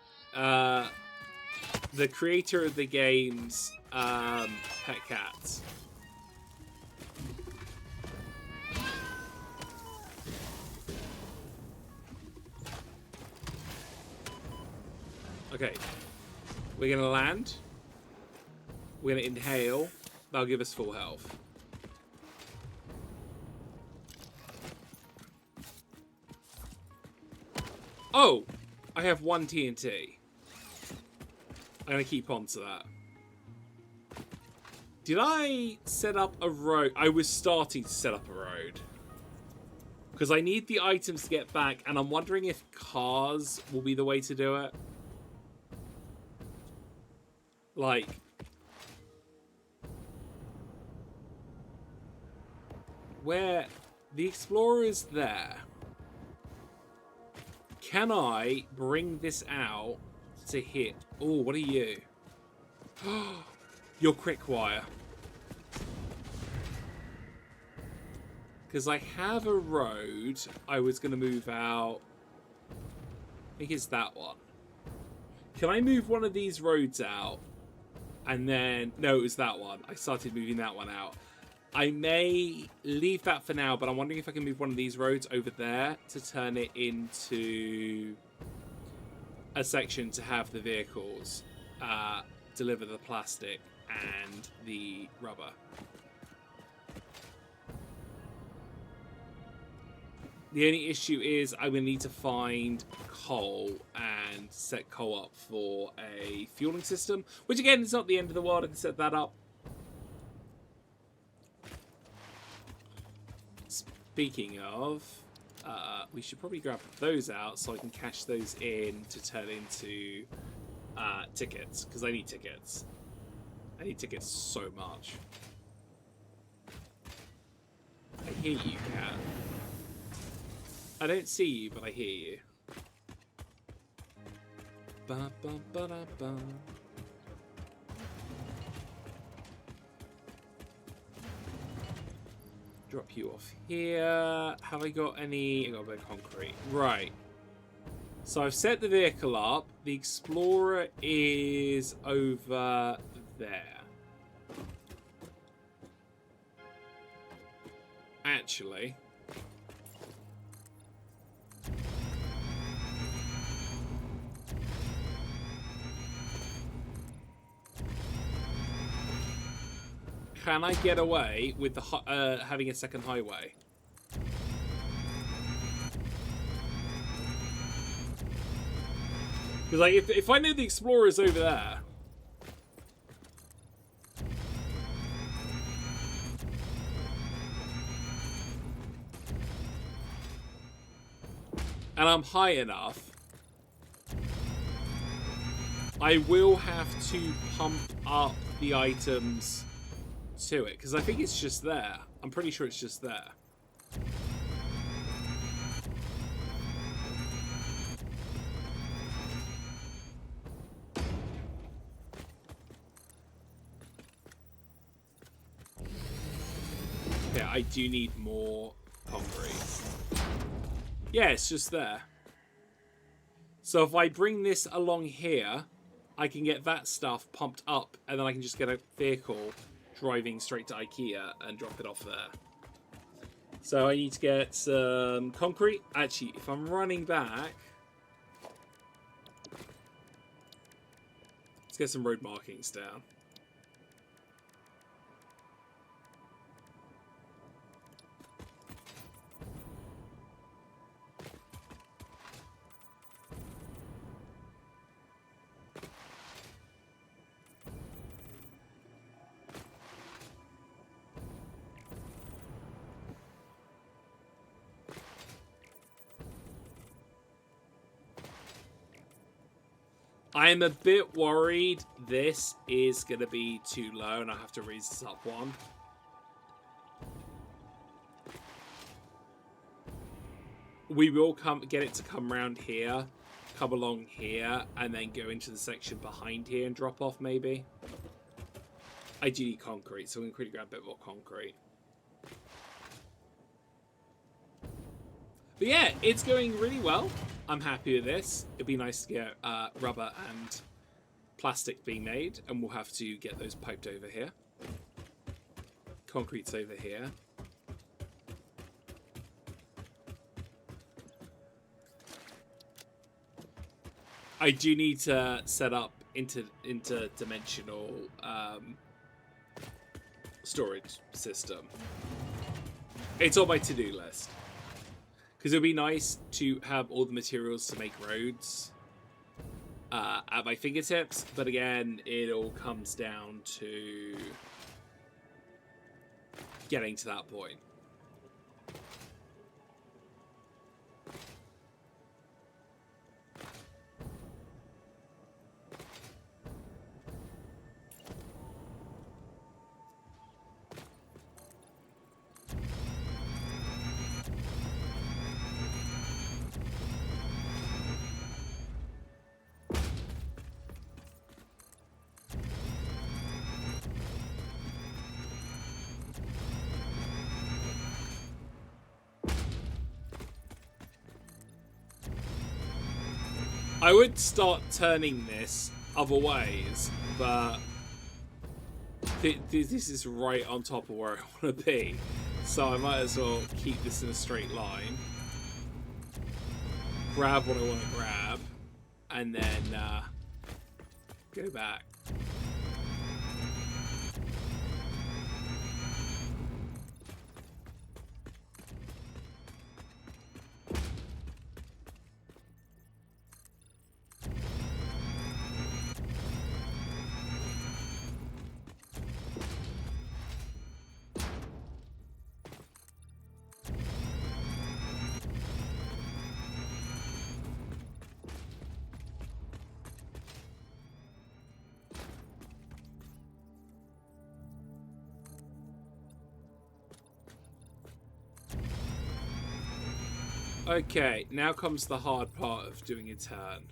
creator of the game's pet cats. Okay, we're gonna land. We're gonna inhale. That'll give us full health. Oh, I have 1 TNT. I'm going to keep on to that. Did I set up a road? I was starting to set up a road. Because I need the items to get back, and I'm wondering if cars will be the way to do it. Like... where the Explorer is there. Can I bring this out to hit? Oh, what are you? You're quick wire. Because I have a road I was going to move out. I think it's that one. Can I move one of these roads out? And then... no, it was that one. I started moving that one out. I may leave that for now, but I'm wondering if I can move one of these roads over there to turn it into a section to have the vehicles deliver the plastic and the rubber. The only issue is I'm going to need to find coal and set coal up for a fueling system, which again is not the end of the world. I can set that up. Speaking of, we should probably grab those out so I can cash those in to turn into tickets, because I need tickets. I need tickets so much. I hear you, cat. I don't see you, but I hear you. Ba, ba, ba, da, ba. Drop you off here. Have I got any... I got a bit of concrete. Right. So I've set the vehicle up. The Explorer is over there. Actually, can I get away with the having a second highway? Because like, if I know the Explorer is over there, and I'm high enough, I will have to pump up the items to it, because I think it's just there. I'm pretty sure it's just there. Yeah, I do need more concrete. Yeah, it's just there. So if I bring this along here, I can get that stuff pumped up, and then I can just get a vehicle driving straight to IKEA and drop it off there. So I need to get some concrete. Actually, if I'm running back, let's get some road markings down. I'm a bit worried this is going to be too low and I have to raise this up one. We will get it to come around here, come along here, and then go into the section behind here and drop off maybe. I do need concrete, so I'm going to quickly grab a bit more concrete. But yeah, it's going really well. I'm happy with this. It'd be nice to get rubber and plastic being made, and we'll have to get those piped over here. Concrete's over here. I do need to set up interdimensional storage system. It's on my to-do list. Because it would be nice to have all the materials to make roads at my fingertips. But again, it all comes down to getting to that point. I would start turning this other ways, but this is right on top of where I want to be. So I might as well keep this in a straight line. Grab what I want to grab, and then go back. Okay, now comes the hard part of doing a turn.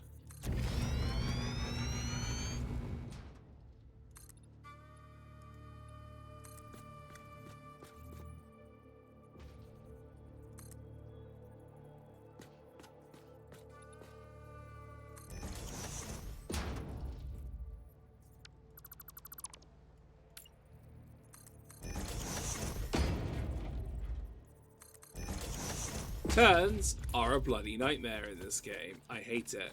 Turns are a bloody nightmare in this game. I hate it.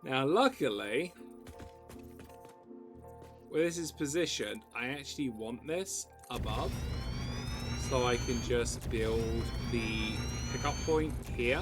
Now, luckily, where this is positioned, I actually want this above. So I can just build the pickup point here.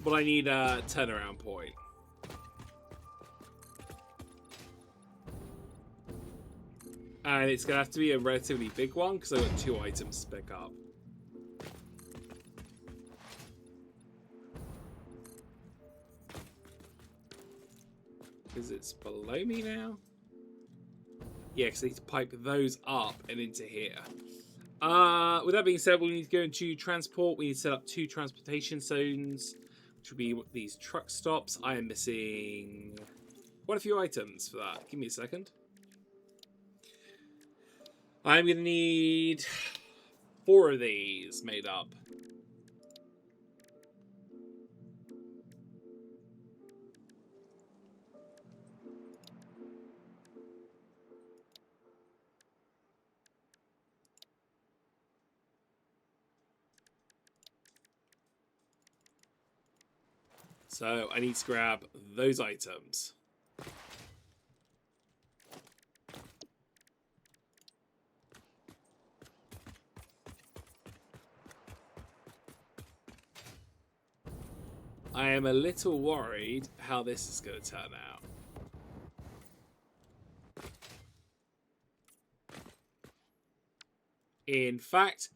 But I need a turnaround point. And it's going to have to be a relatively big one because I've got 2 items to pick up. Because it's below me now? Yeah, because I need to pipe those up and into here. With that being said, we need to go into transport. We need to set up 2 transportation zones, which will be these truck stops. I am missing quite a few items for that. Give me a second. I'm going to need 4 of these made up. So I need to grab those items. I am a little worried how this is going to turn out. In fact,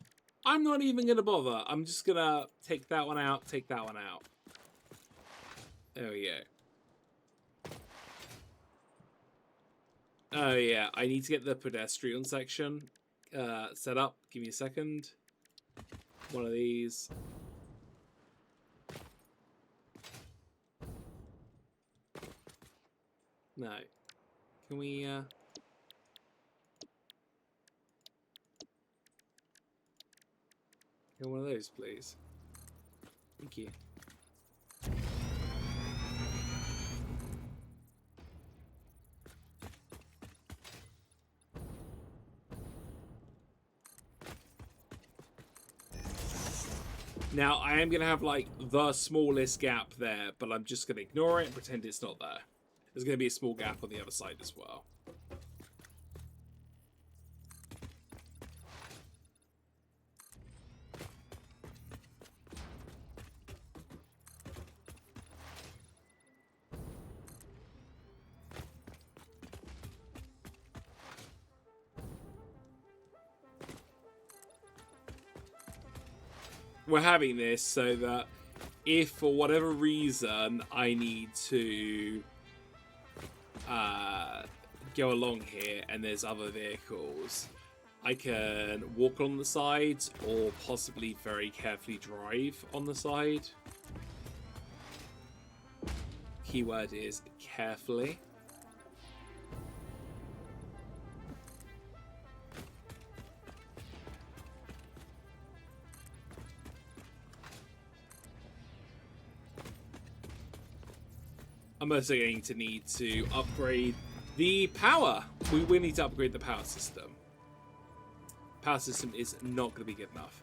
I'm not even going to bother. I'm just going to take that one out, take that one out. There we go. Oh yeah, I need to get the pedestrian section set up. Give me a second. One of these. No. Can we get one of those, please? Thank you. Now, I am going to have, like, the smallest gap there, but I'm just going to ignore it and pretend it's not there. There's going to be a small gap on the other side as well. We're having this so that if for whatever reason I need to go along here and there's other vehicles, I can walk on the sides or possibly very carefully drive on the side. Keyword is carefully. I'm also going to need to upgrade the power. We need to upgrade the power system. Power system is not going to be good enough.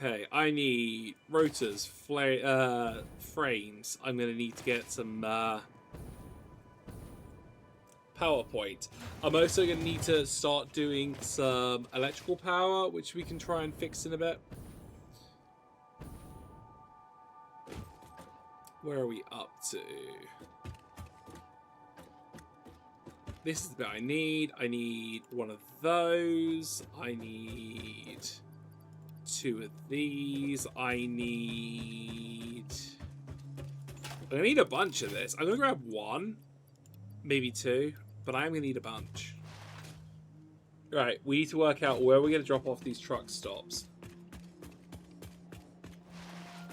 Okay, I need rotors, frames. I'm going to need to get some PowerPoint. I'm also going to need to start doing some electrical power, which we can try and fix in a bit. Where are we up to? This is the bit I need. I need one of those. I need 2 of these. I need a bunch of this. I'm gonna grab 1, maybe 2, but I'm gonna need a bunch. Right, we need to work out where we're gonna drop off these truck stops.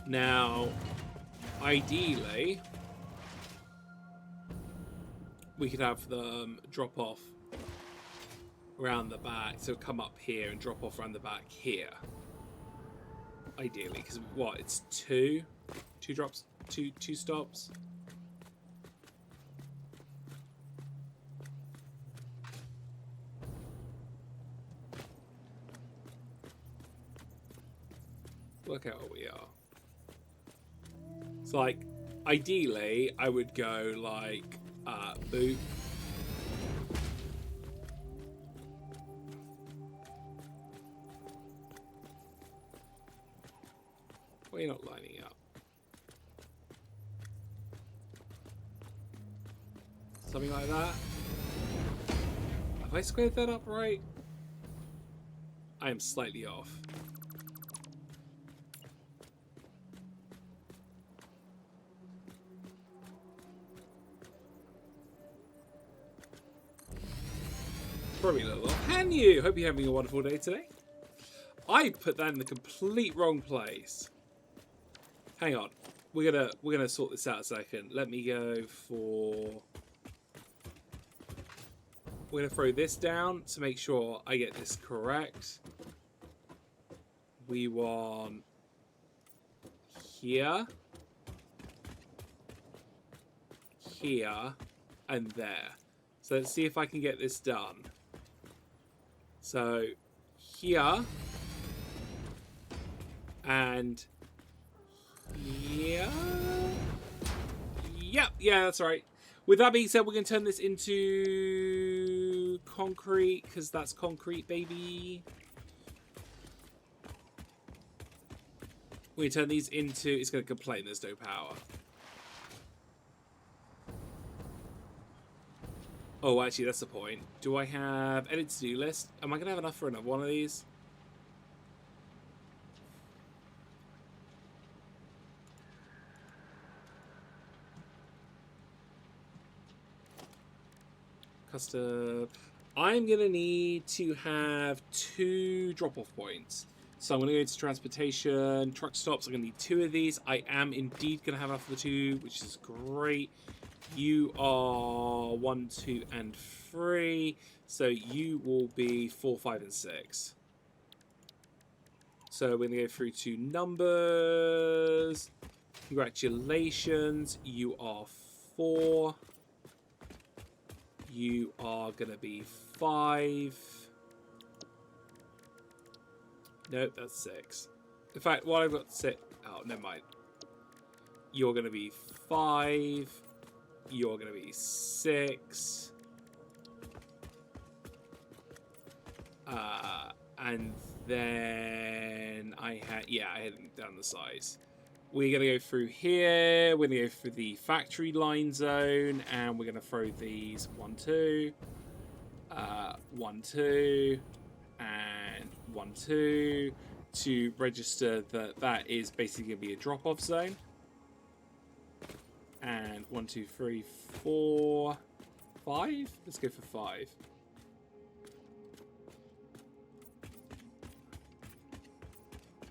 Now, ideally, we could have them drop off around the back, so come up here and drop off around the back here. Ideally, because what? It's two drops, two stops. Work out what we are. It's like, ideally, I would go like boot. Why are you not lining up? Something like that. Have I squared that up right? I am slightly off. Probably a little off. Can you? Hope you're having a wonderful day today. I put that in the complete wrong place. Hang on. We're gonna sort this out a second. Let me go for. We're gonna throw this down to make sure I get this correct. We want here, here, and there. So let's see if I can get this done. So here and here. Yep, yeah, that's right. With that being said, we're going to turn this into concrete, because that's concrete, baby. We turn these into... It's going to complain there's no power. Oh, actually, that's the point. Do I have edit to-do list? Am I going to have enough for another one of these? Custom. I'm going to need to have 2 drop-off points. So I'm going to go into transportation, truck stops. I'm going to need 2 of these. I am indeed going to have enough for the 2, which is great. You are 1, 2, and 3. So you will be 4, 5, and 6. So we're going to go through to numbers. Congratulations. You are 4. You are going to be 5. Nope, that's 6. In fact, what I've got to say... Oh, never mind. You're going to be 5. You're going to be 6. And then I had... Yeah, I hadn't done the size. We're going to go through here. We're going to go through the factory line zone. And we're going to throw these 1, 2. 1, 2. And 1, 2. To register that that is basically going to be a drop-off zone. And 1, 2, 3, 4, 5. Let's go for 5.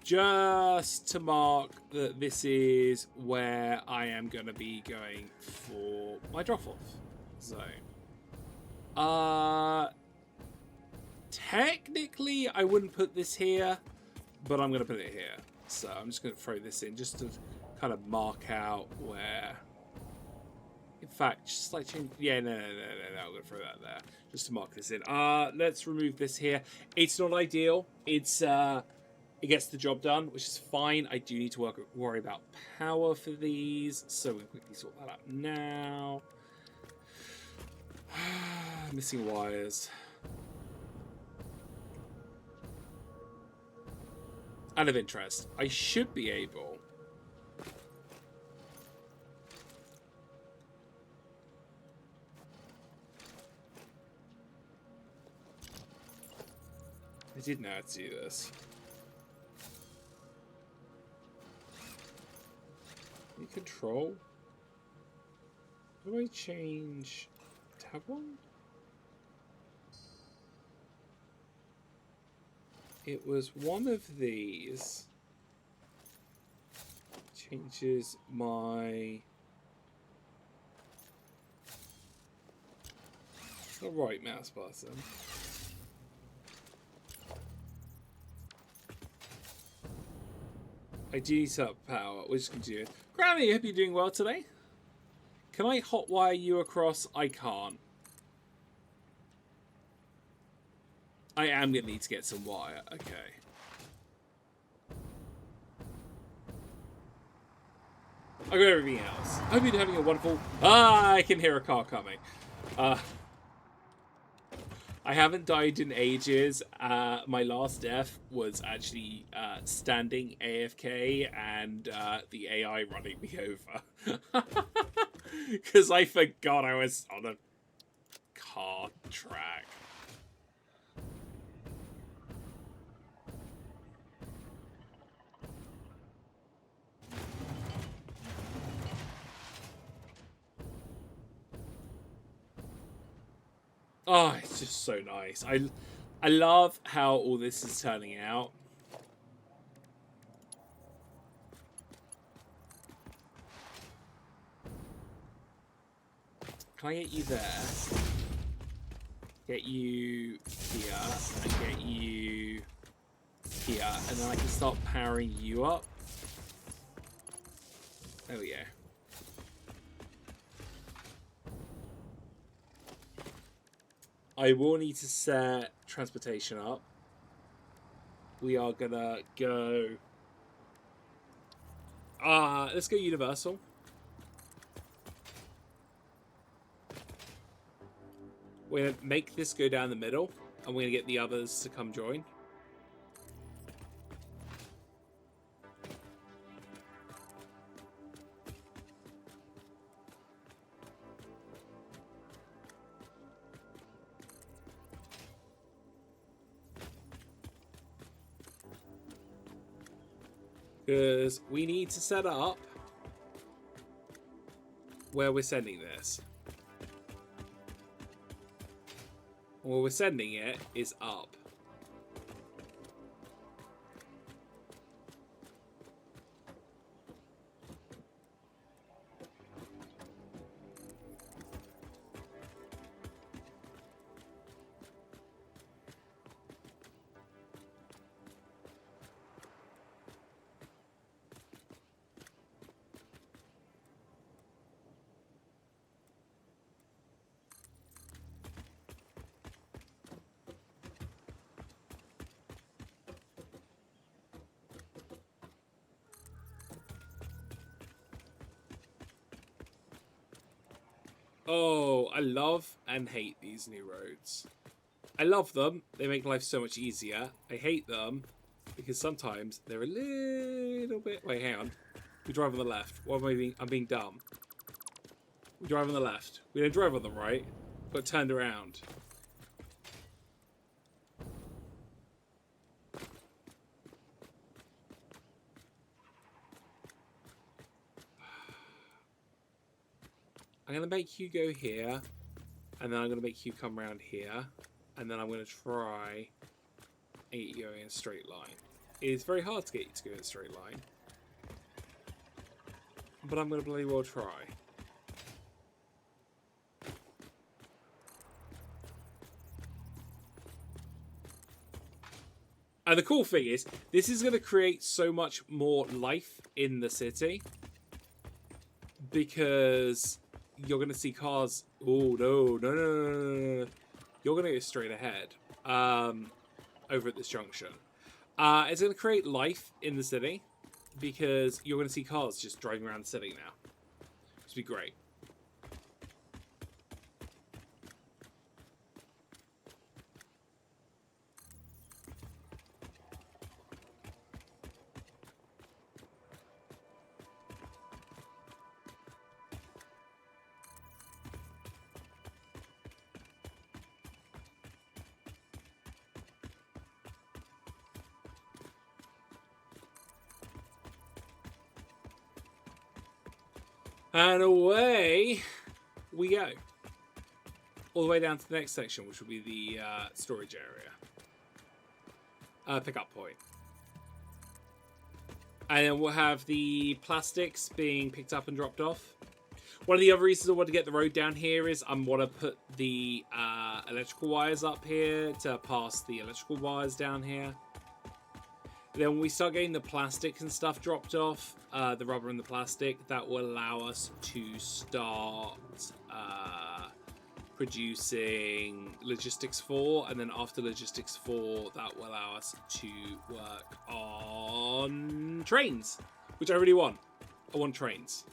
Just to mark that this is where I am going to be going for my drop-off zone. Technically, I wouldn't put this here, but I'm going to put it here. So I'm just going to throw this in just to kind of mark out where... In fact, just like change... Yeah, no, I'm going to throw that there. Just to mark this in. Let's remove this here. It's not ideal. It's... It gets the job done, which is fine. I do need to worry about power for these, so we'll quickly sort that out now. Missing wires. Out of interest, I should be able... did know how to do this. Any control? How do I change tab one? It was one of these. Changes my... It's the right mouse button. I do need to up power. We'll just continue. Granny, I hope you're doing well today. Can I hotwire you across? I can't. I am going to need to get some wire. Okay. I got everything else. I hope you're having a wonderful... Ah, I can hear a car coming. I haven't died in ages. My last death was actually standing AFK and the AI running me over. Because I forgot I was on a car track. Oh, it's just so nice. I love how all this is turning out. Can I get you there? Get you here, and get you here, and then I can start powering you up. Oh yeah. I will need to set transportation up. We are gonna go... let's go universal. We're gonna make this go down the middle, and we're gonna get the others to come join. Because we need to set up where we're sending this. Where we're sending it is up. Oh, I love and hate these new roads. I love them. They make life so much easier. I hate them because sometimes they're a little bit... Wait, hang on. We drive on the left. What am I being... I'm being dumb. We drive on the left. We don't drive on the right. Got turned around. I'm going to make you go here, and then I'm going to make you come around here, and then I'm going to try and get you going in a straight line. It is very hard to get you to go in a straight line, but I'm going to bloody well try. And the cool thing is, this is going to create so much more life in the city, because... You're going to see cars... Oh, no. You're going to go straight ahead. Over at this junction. It's going to create life in the city. Because you're going to see cars just driving around the city now. It's going to be great. And away we go. All the way down to the next section, which will be the storage area. Pickup point. And then we'll have the plastics being picked up and dropped off. One of the other reasons I want to get the road down here is I want to put the electrical wires up here to pass the electrical wires down here. Then when we start getting the plastic and stuff dropped off, the rubber and the plastic, that will allow us to start producing Logistics 4. And then after Logistics 4, that will allow us to work on trains, which I really want. I want trains.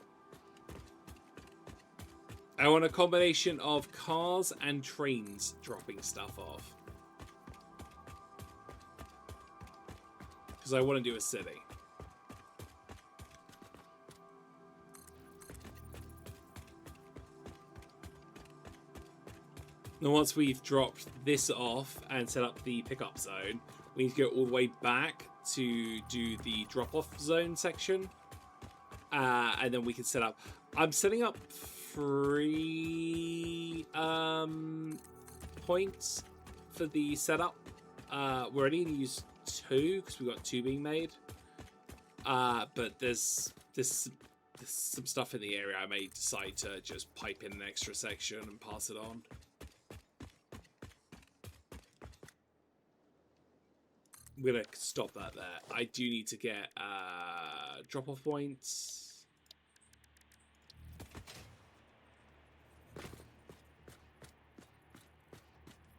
I want a combination of cars and trains dropping stuff off. Because I want to do a city. Now once we've dropped this off and set up the pickup zone, we need to go all the way back to do the drop-off zone section. And then we can set up... I'm setting up 3 points for the setup. We're only going to use 2 because we've got 2 being made. But there's some stuff in the area I may decide to just pipe in an extra section and pass it on. I'm going to stop that there. I do need to get drop-off points.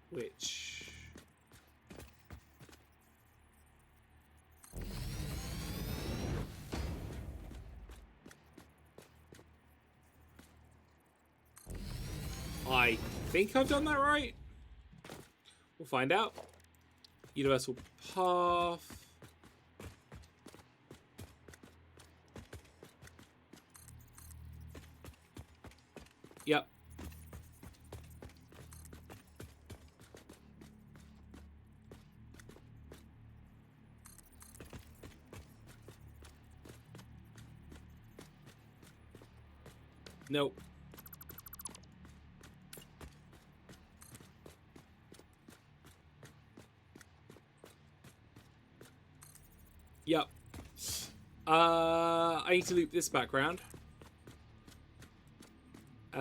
Which... I think I've done that right. We'll find out. Universal path. Yep. Nope. Yep. I need to loop this background.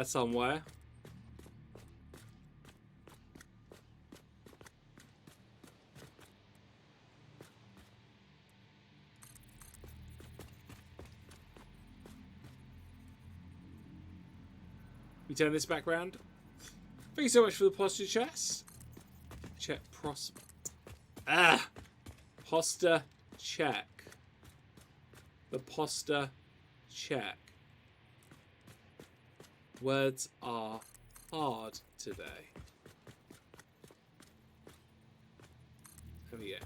Somewhere. We turn this background. Thank you so much for the posture chest. Check Poster check. The poster check. Words are hard today. There we go.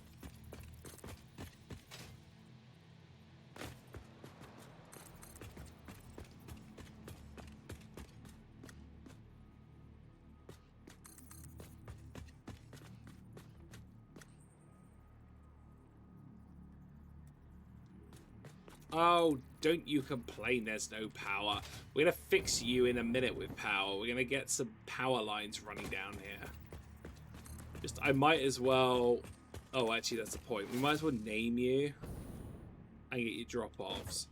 Oh, don't you complain there's no power. We're going to fix you in a minute with power. We're going to get some power lines running down here. I might as well... Oh, actually, that's the point. We might as well name you and get your drop-offs.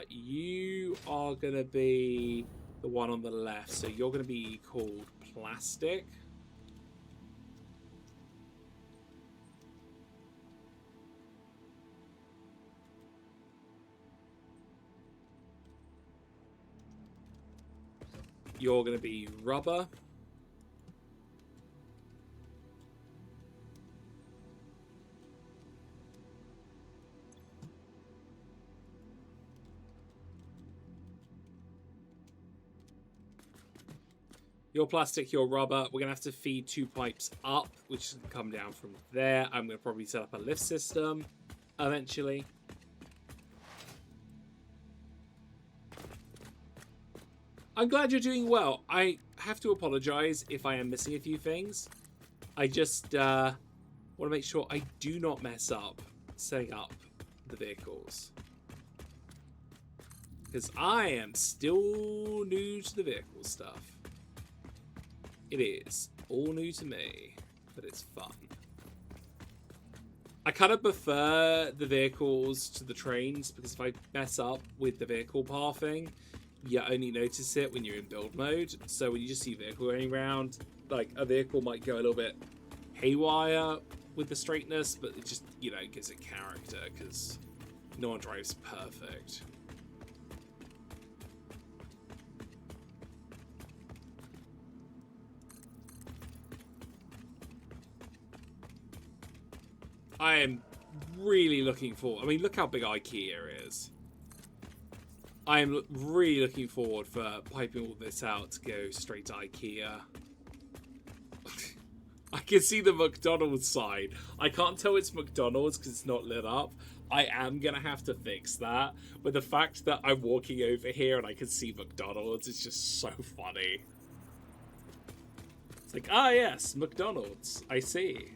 You are going to be the one on the left. So you're going to be called Plastic. You're going to be Rubber. You're Plastic, you're Rubber. We're going to have to feed 2 pipes up, which can come down from there. I'm going to probably set up a lift system eventually. I'm glad you're doing well. I have to apologize if I am missing a few things. I just want to make sure I do not mess up setting up the vehicles. Because I am still new to the vehicle stuff. It is all new to me, but it's fun. I kind of prefer the vehicles to the trains because if I mess up with the vehicle pathing, you only notice it when you're in build mode. So when you just see a vehicle going around, like a vehicle might go a little bit haywire with the straightness, but it just, you know, gives it character because no one drives perfect. I am really looking forward. I mean, look how big IKEA is. I am really looking forward for piping all this out to go straight to IKEA. I can see the McDonald's sign. I can't tell it's McDonald's because it's not lit up. I am going to have to fix that. But the fact that I'm walking over here and I can see McDonald's is just so funny. It's like, ah yes, McDonald's. I see.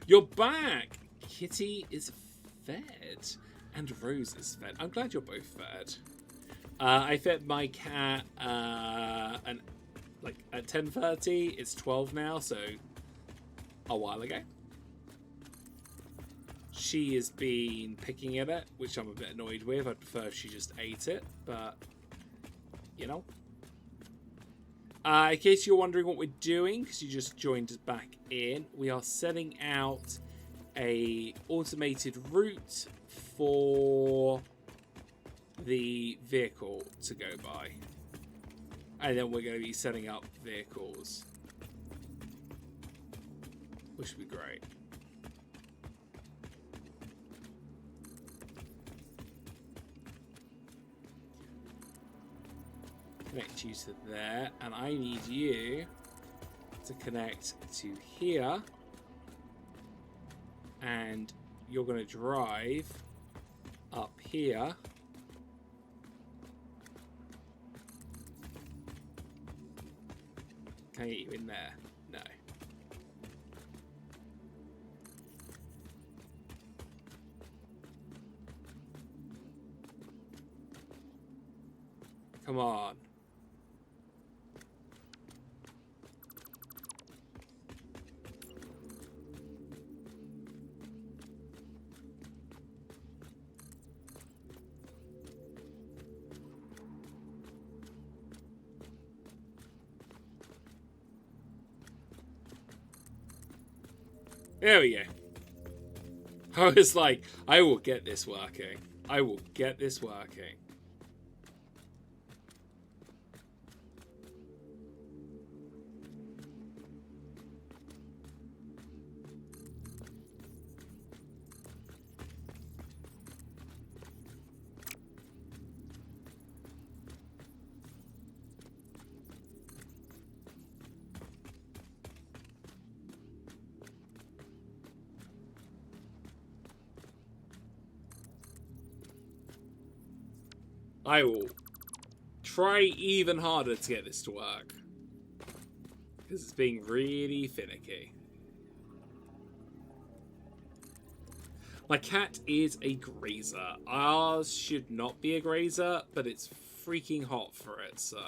You're back! Kitty is fed. And Rose is fed. I'm glad you're both fed. I fed my cat at 10:30. It's 12 now, so a while ago. She has been picking at it, which I'm a bit annoyed with. I'd prefer if she just ate it, but you know. In case you're wondering what we're doing, because you just joined us back in, we are setting out a automated route for the vehicle to go by. And then we're going to be setting up vehicles, which would be great. Connect you to there, and I need you to connect to here, and you're going to drive up here. Can I get you in there? No. Come on. There we go. I was like, I will get this working. I will get this working. I will try even harder to get this to work. Because it's being really finicky. My cat is a grazer. Ours should not be a grazer, but it's freaking hot for it, so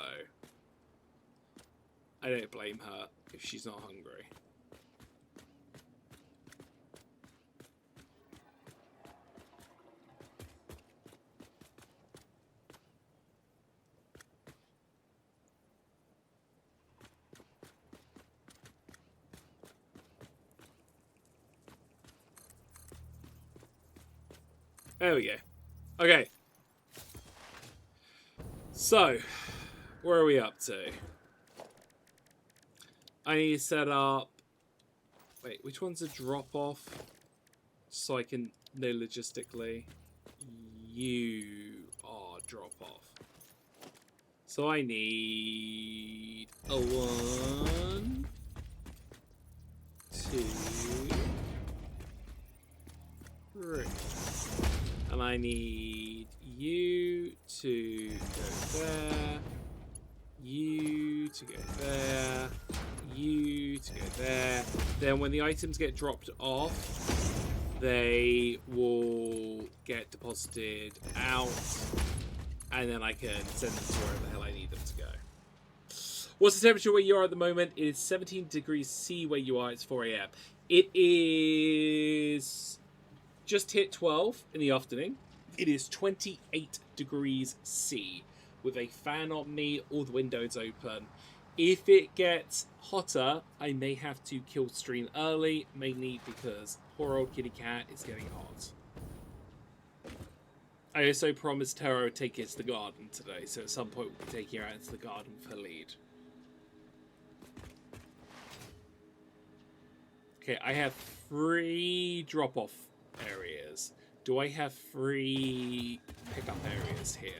I don't blame her if she's not hungry. There we go. Okay. So, where are we up to? I need to set up... Wait, which one's a drop-off? So I can know logistically. You are drop-off. So I need a 1, 2, 3. And I need you to go there, you you to go there, you to go there. Then when the items get dropped off, they will get deposited out, and then I can send them to wherever the hell I need them to go. What's the temperature where you are at the moment? It is 17 degrees C where you are. It's 4 a.m. It is just hit 12 in the afternoon. It is 28 degrees C with a fan on me, all the windows open. If it gets hotter, I may have to kill stream early, mainly because poor old kitty cat is getting hot. I also promised Tara I would take her to the garden today, so at some point we'll be taking her out into the garden for her lead. Okay, I have 3 drop-off areas. Do I have 3 pickup areas here?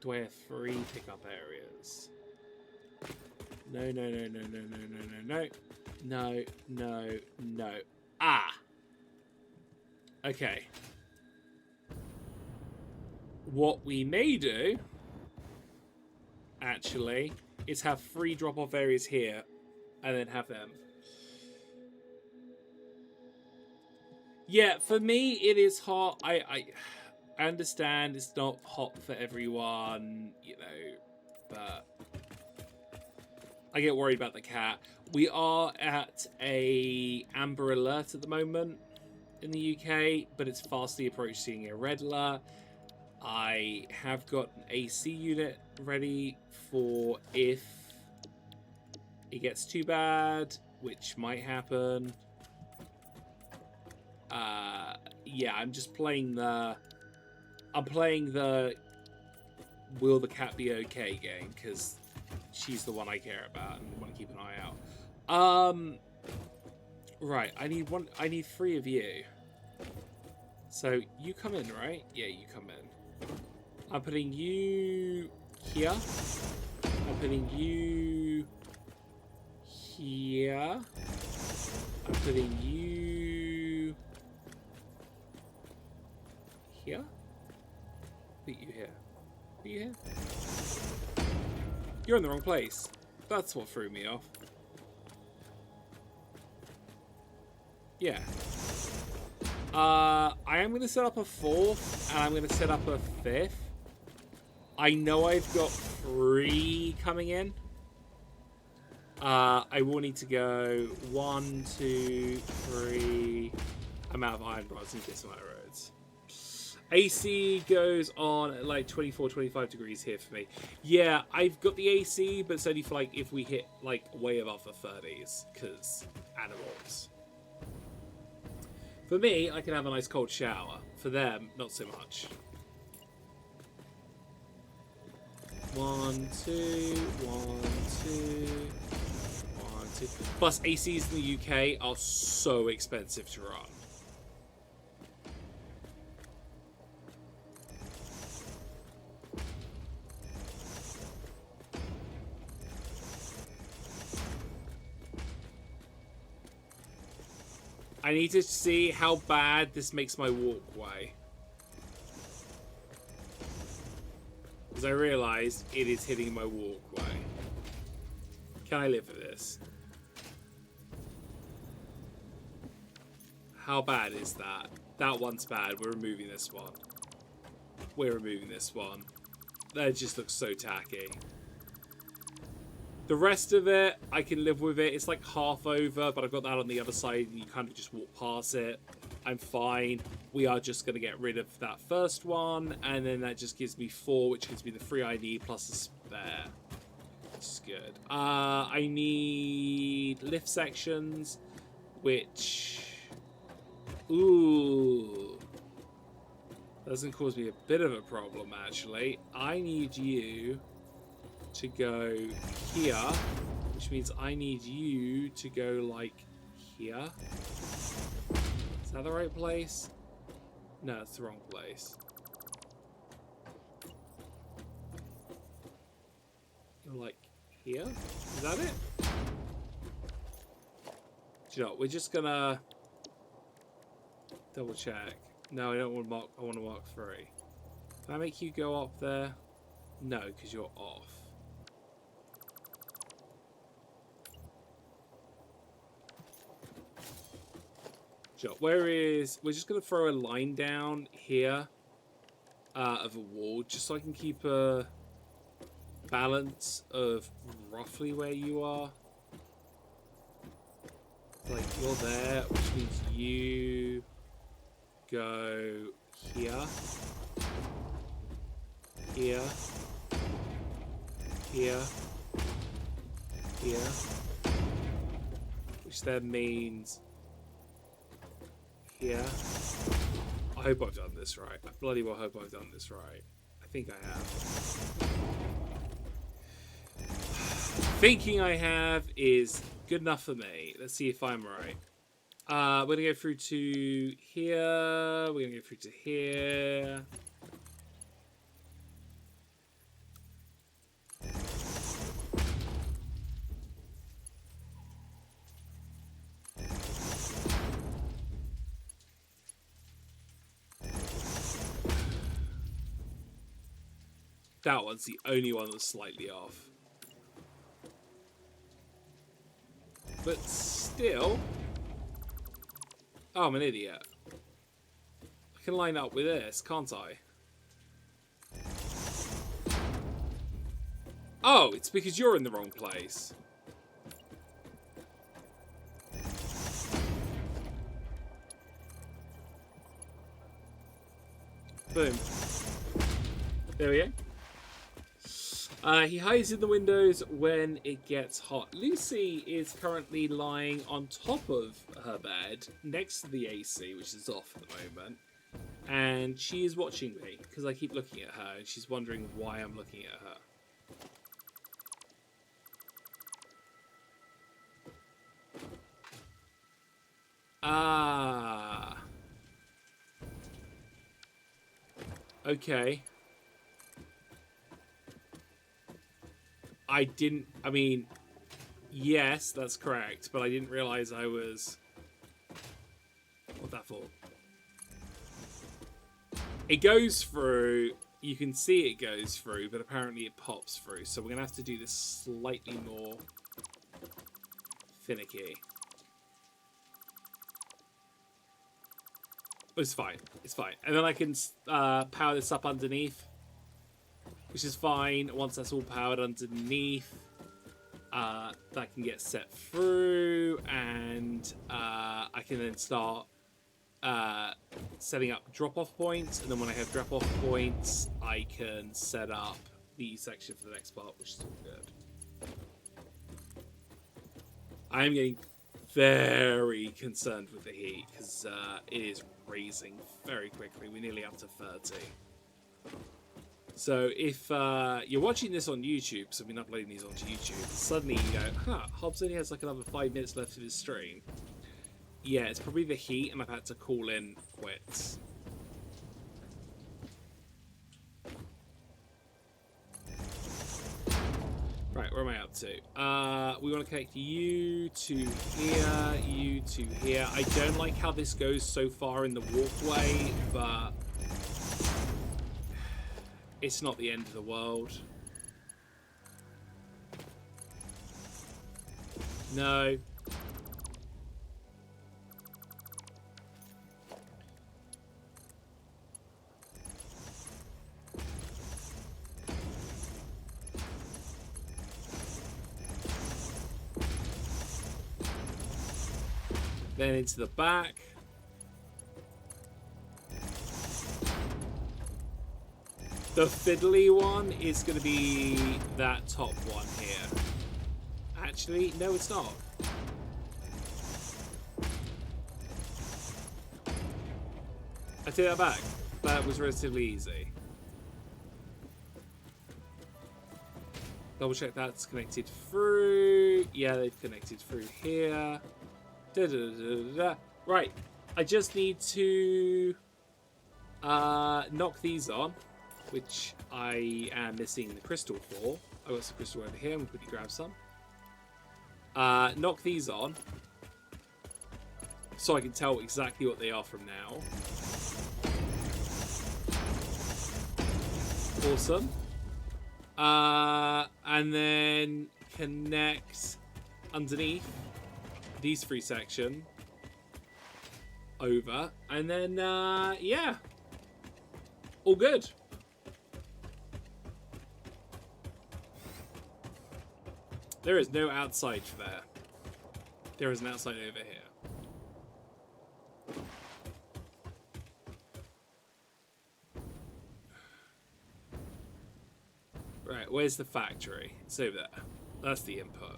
Do I have 3 pickup areas? No, no, no, no, no, no, no, no, no. No, no, no. Ah! Okay. What we may do, actually, is have 3 drop-off areas here, and then have them. Yeah, for me, it is hot. I understand it's not hot for everyone, you know, but I get worried about the cat. We are at a amber alert at the moment in the UK, but it's fastly approaching a red alert. I have got an AC unit ready for if it gets too bad, which might happen. Yeah, I'm just playing the... I'm playing the will the cat be okay game, because she's the one I care about and want to keep an eye out. Right, I need 3 of you. So, you come in, right? Yeah, you come in. I'm putting you here. I'm putting you here. I'm putting you here. Put you here. Put you here. You're in the wrong place. That's what threw me off. Yeah. I am going to set up a 4th, and I'm going to set up a 5th. I know I've got 3 coming in. I will need to go 1, 2, 3. I'm out of iron rods and get some iron roads. AC goes on at like 24, 25 degrees here for me. Yeah, I've got the AC, but it's only for like if we hit like way above the 30s, because animals. For me, I can have a nice cold shower. For them, not so much. 1, 2, 1, 2, 1, 2. Plus, ACs in the UK are so expensive to run. I need to see how bad this makes my walkway. Because I realized it is hitting my walkway. Can I live with this? How bad is that? That one's bad. We're removing this one. We're removing this one. That just looks so tacky. The rest of it, I can live with it. It's like half over, but I've got that on the other side, and you kind of just walk past it. I'm fine. We are just going to get rid of that first one, and then that just gives me 4, which gives me the 3 I need, plus a spare. Which is good. I need lift sections, which... Ooh. Doesn't cause me a bit of a problem, actually. I need you to go here, which means I need you to go like here. Is that the right place? No, it's the wrong place. You're like here? Is that it? Do you know what, we're just gonna double check. No, I don't want to mark, I want to mark 3. Can I make you go up there? No, because you're off. Sure. Where is... We're just going to throw a line down here of a wall, just so I can keep a balance of roughly where you are. Like, you're there, which means you go here, here, here, here, which then means here. I hope I've done this right. I bloody well hope I've done this right. I think I have. Thinking I have is good enough for me. Let's see if I'm right. We're gonna go through to here. We're gonna go through to here. That one's the only one that's slightly off. But still... Oh, I'm an idiot. I can line up with this, can't I? Oh, it's because you're in the wrong place. Boom. There we go. He hides in the windows when it gets hot. Lucy is currently lying on top of her bed next to the AC, which is off at the moment. And she is watching me because I keep looking at her and she's wondering why I'm looking at her. Ah. Okay. I mean, yes, that's correct, but I didn't realize I was... What's that for? It goes through, you can see it goes through, but apparently it pops through, so we're going to have to do this slightly more finicky. It's fine, it's fine. And then I can power this up underneath, which is fine. Once that's all powered underneath, that can get set through, and I can then start setting up drop-off points, and then when I have drop-off points, I can set up the section for the next part, which is all good. I am getting very concerned with the heat, because it is raising very quickly. We're nearly up to 30. So if you're watching this on YouTube, so I've been uploading these onto YouTube, suddenly you go, huh, Hobbs only has like another 5 minutes left of his stream. Yeah, it's probably the heat, and I've had to call in quits. Right, where am I up to? We want to connect you to here, you to here. I don't like how this goes so far in the walkway, but it's not the end of the world. No. Then into the back. The fiddly one is going to be that top one here. Actually, no, it's not. I take that back. That was relatively easy. Double check that's connected through. Yeah, they've connected through here. Da, da, da, da, da. Right, I just need to knock these on, which I am missing the crystal for. I've got some crystal over here. I'm going to quickly grab some. Knock these on, so I can tell exactly what they are from now. Awesome. And then connect underneath these three sections. over, and then yeah, all good. There is no outside there. There is an outside over here. Right, where's the factory? It's over there. That's the input.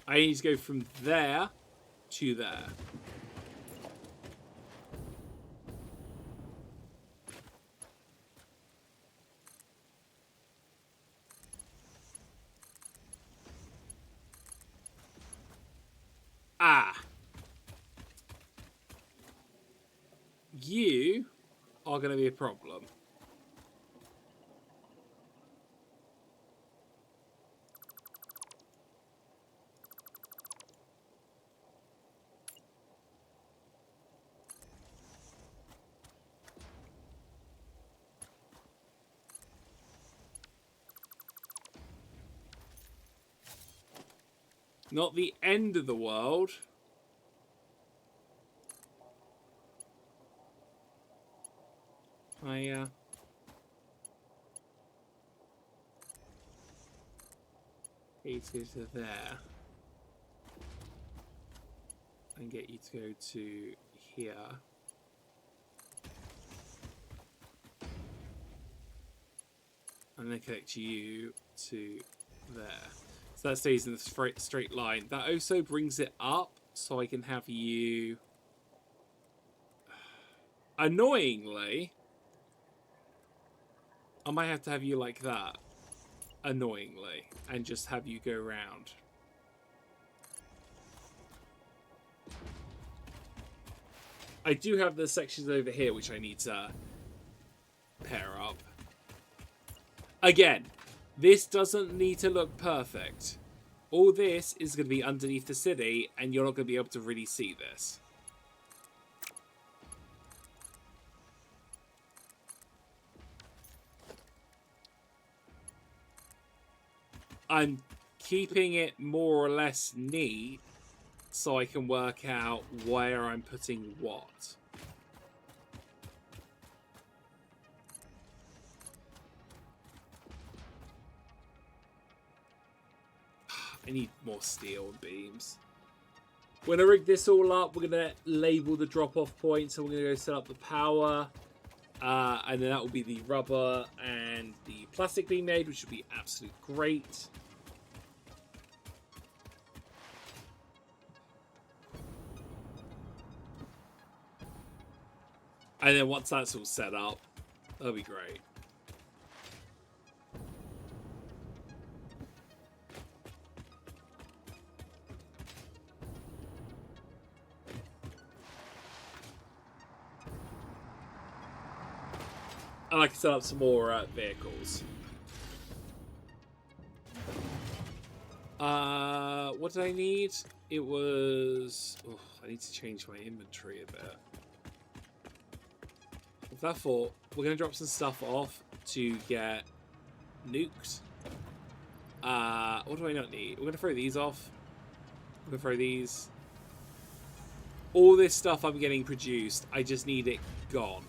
I need to go from there to there. Ah. You are going to be a problem. Not the end of the world. I need to go to there and get you to go to here. And then connect you to there. So that stays in the straight line. That also brings it up so I can have you... Annoyingly, I might have to have you like that. Annoyingly. And just have you go around. I do have the sections over here which I need to pair up. Again, this doesn't need to look perfect. All this is going to be underneath the city, and you're not going to be able to really see this. I'm keeping it more or less neat so I can work out where I'm putting what. I need more steel and beams. We're going to rig this all up. We're going to label the drop-off point. So we're going to go set up the power. And then that will be the rubber and the plastic being made, which will be absolutely great. And then once that's all set up, that'll be great. And I can set up some more vehicles. What did I need? It was... Oh, I need to change my inventory a bit. Therefore, we're going to drop some stuff off to get nuked. What do I not need? We're going to throw these off. We're going to throw these. All this stuff I'm getting produced, I just need it gone.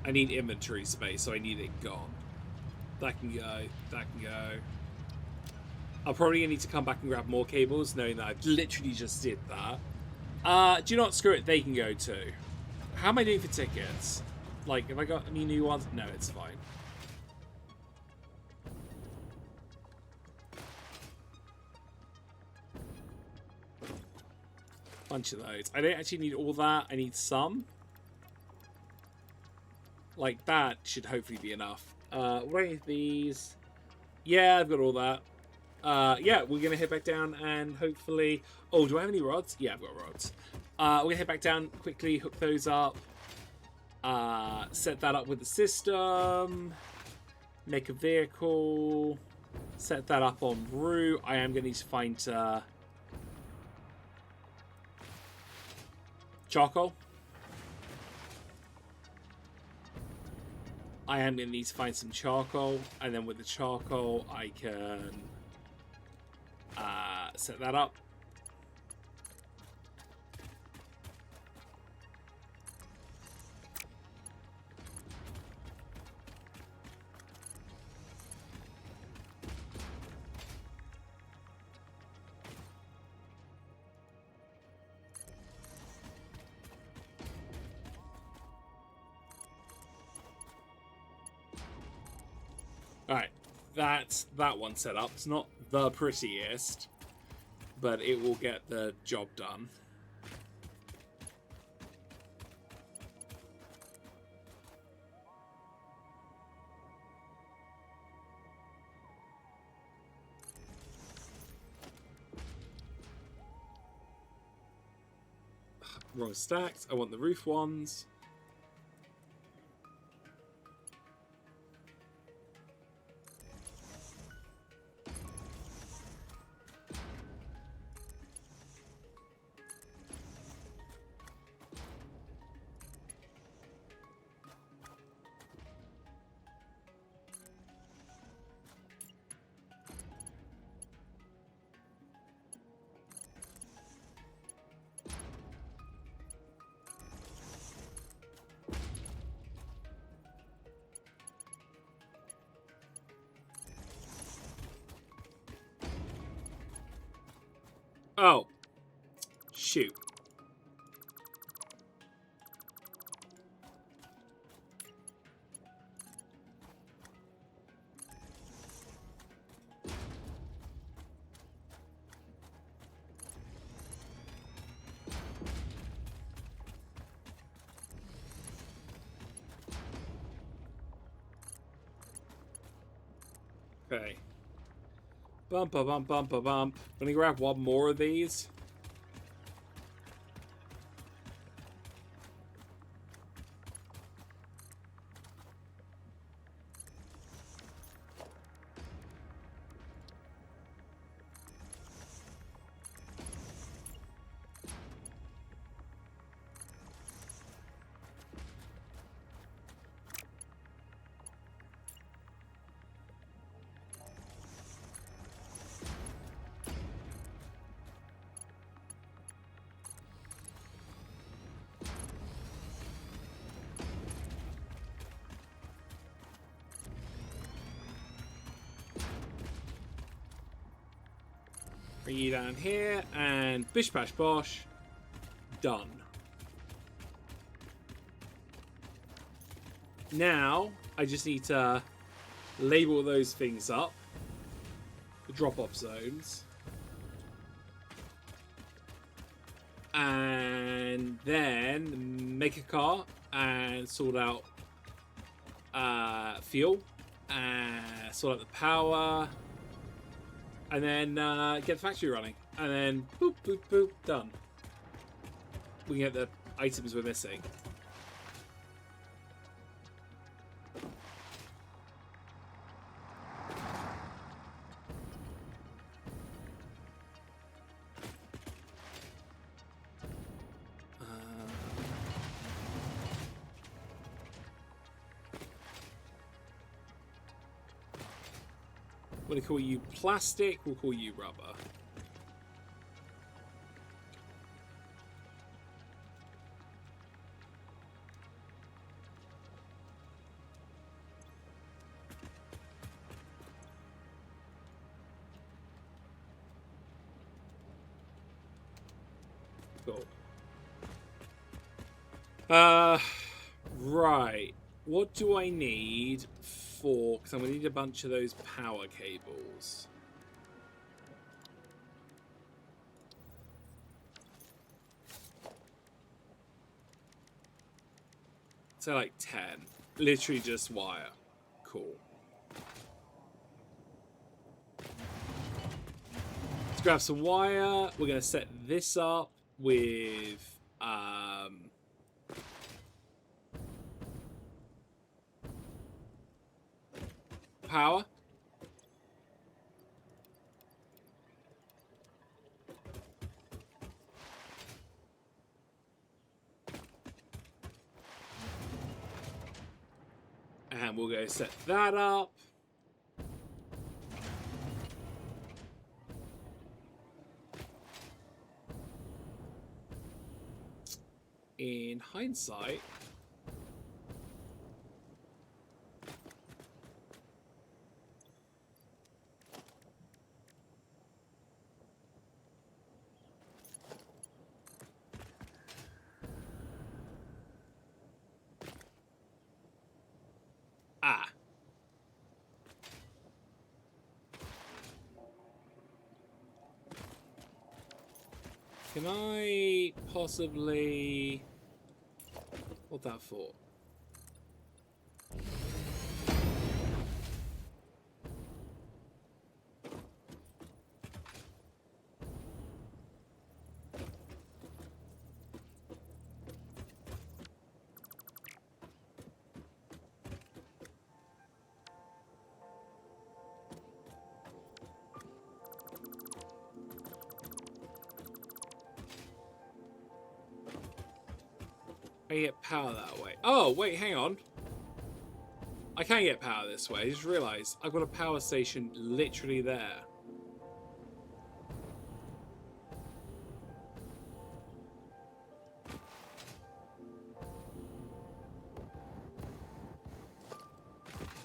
I need inventory space, so I need it gone. That can go. That can go. I'm probably going to need to come back and grab more cables, knowing that I've literally just did that. Do not screw it. They can go too. How am I doing for tickets? Like, have I got any new ones? No, it's fine. Bunch of those. I don't actually need all that. I need some. Like, that should hopefully be enough. What do I need these? Yeah, I've got all that. Yeah, we're going to head back down and hopefully... Oh, do I have any rods? Yeah, I've got rods. We're going to head back down, quickly hook those up. Set that up with the system. Make a vehicle. Set that up en route. I am going to need to find... charcoal. I am going to need to find some charcoal, and then with the charcoal I can set that up. Alright, that's that one set up. It's not the prettiest, but it will get the job done. Wrong stacks. I want the roof ones. Oh, shoot. Okay. Bump, a bump, bump, a bump. I'm gonna grab one more of these. Bring you down here, and bish bash bosh. Done. Now, I just need to label those things up. The drop-off zones. And then make a car and sort out fuel. And sort out the power. And then get the factory running. And then boop, boop, boop, done. We can get the items we're missing. I'm going to call you plastic, we'll call you rubber. Cool. Right. What do I need for... Because I'm going to need a bunch of those power cables. So like 10. Literally just wire. Cool. Let's grab some wire. We're going to set this up with... power. And we'll go set that up. In hindsight, can I possibly... What that for? I can get power that way. Oh, wait, hang on. I can get power this way. I just realised I've got a power station literally there.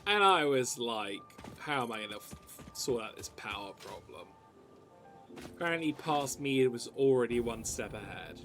And I was like, how am I going to sort out this power problem? Apparently past me it was already one step ahead.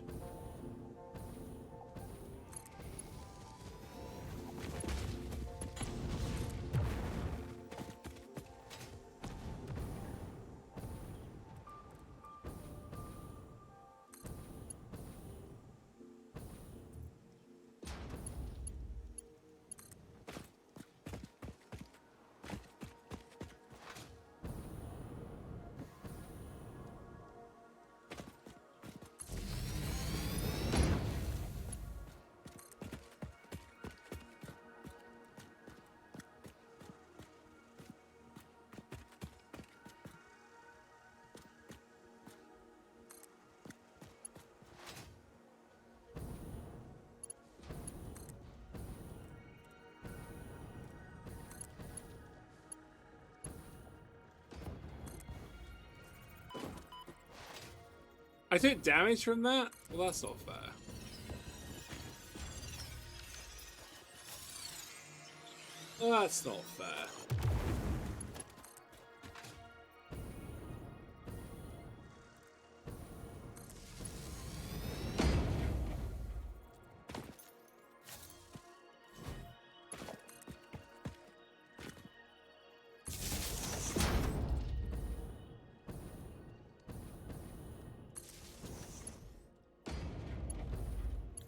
I took damage from that? Well, that's not fair. Well, that's not fair.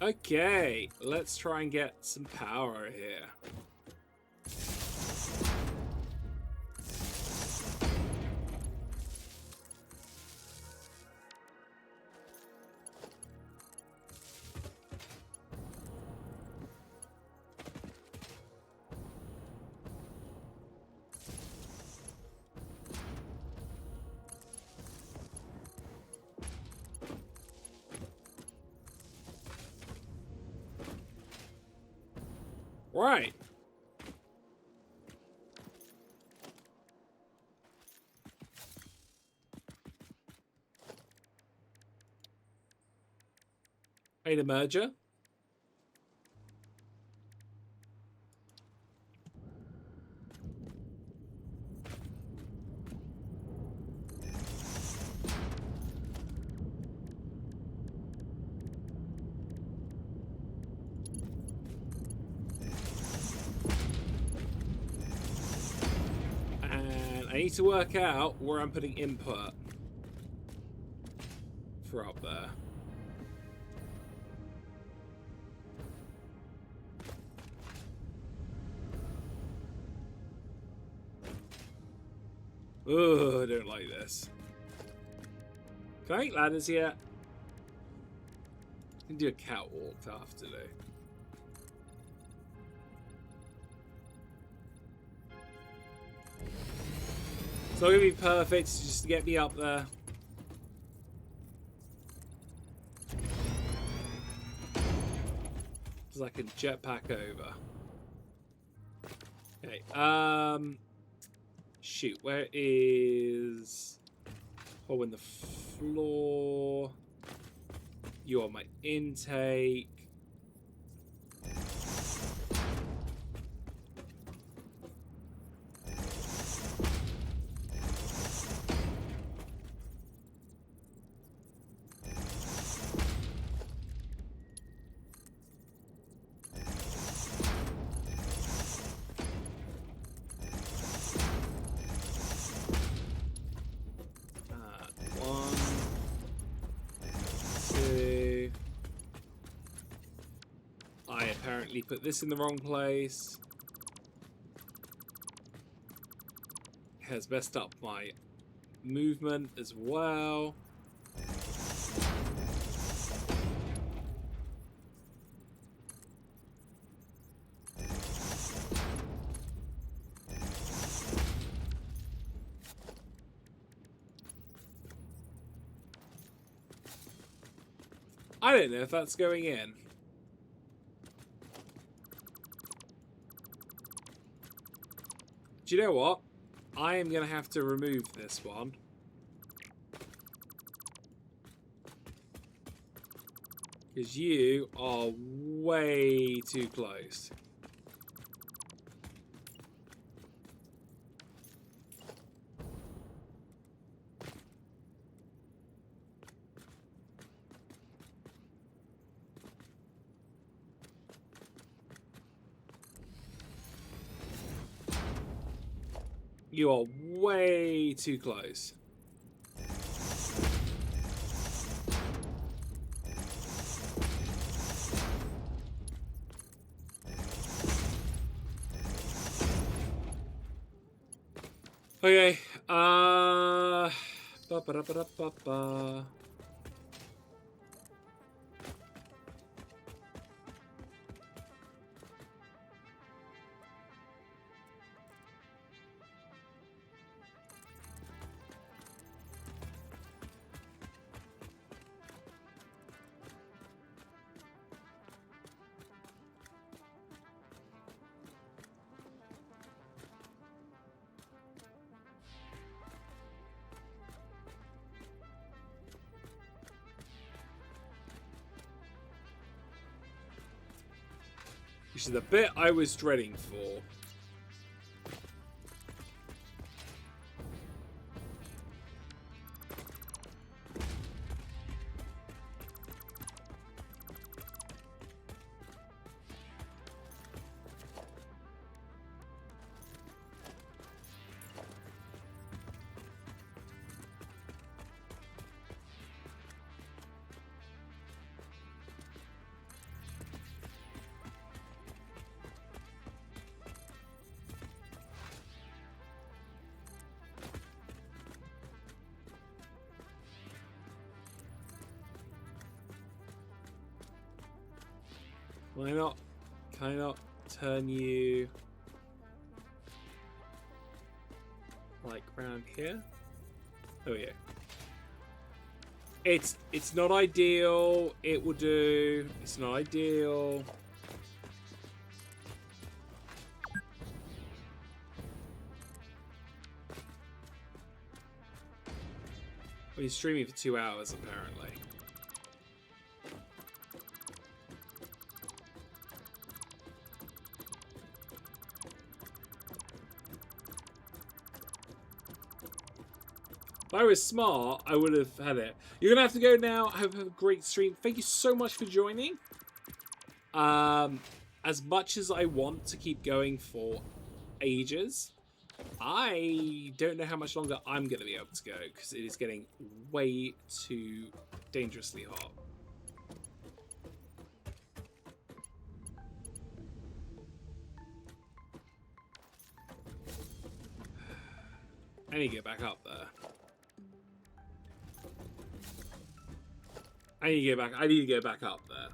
Okay, let's try and get some power here. Right. I need a merger. I need to work out where I'm putting input for up there. Ugh, I don't like this. Can I make ladders yet? I can do a catwalk after today. It's not gonna be perfect, it's just to get me up there. So I can jetpack over. Okay. Shoot. Where is hole in the floor? You are my intake. One, two. I apparently put this in the wrong place. Has messed up my movement as well. I don't know if that's going in. Do you know what? I am going to have to remove this one. Because you are way too close. You are way too close. Okay. Ba-ba-da-ba-da-ba-ba. Which is the bit I was dreading for. Why not? Can I not turn you like around here? Oh yeah. It's not ideal. It will do. It's not ideal. Well, he's streaming for 2 hours apparently. If I was smart, I would have had it. You're gonna have to go now. Have a great stream. Thank you so much for joining. As much as I want to keep going for ages, I don't know how much longer I'm gonna be able to go because it is getting way too dangerously hot. I need to get back up there. I need to get back up there.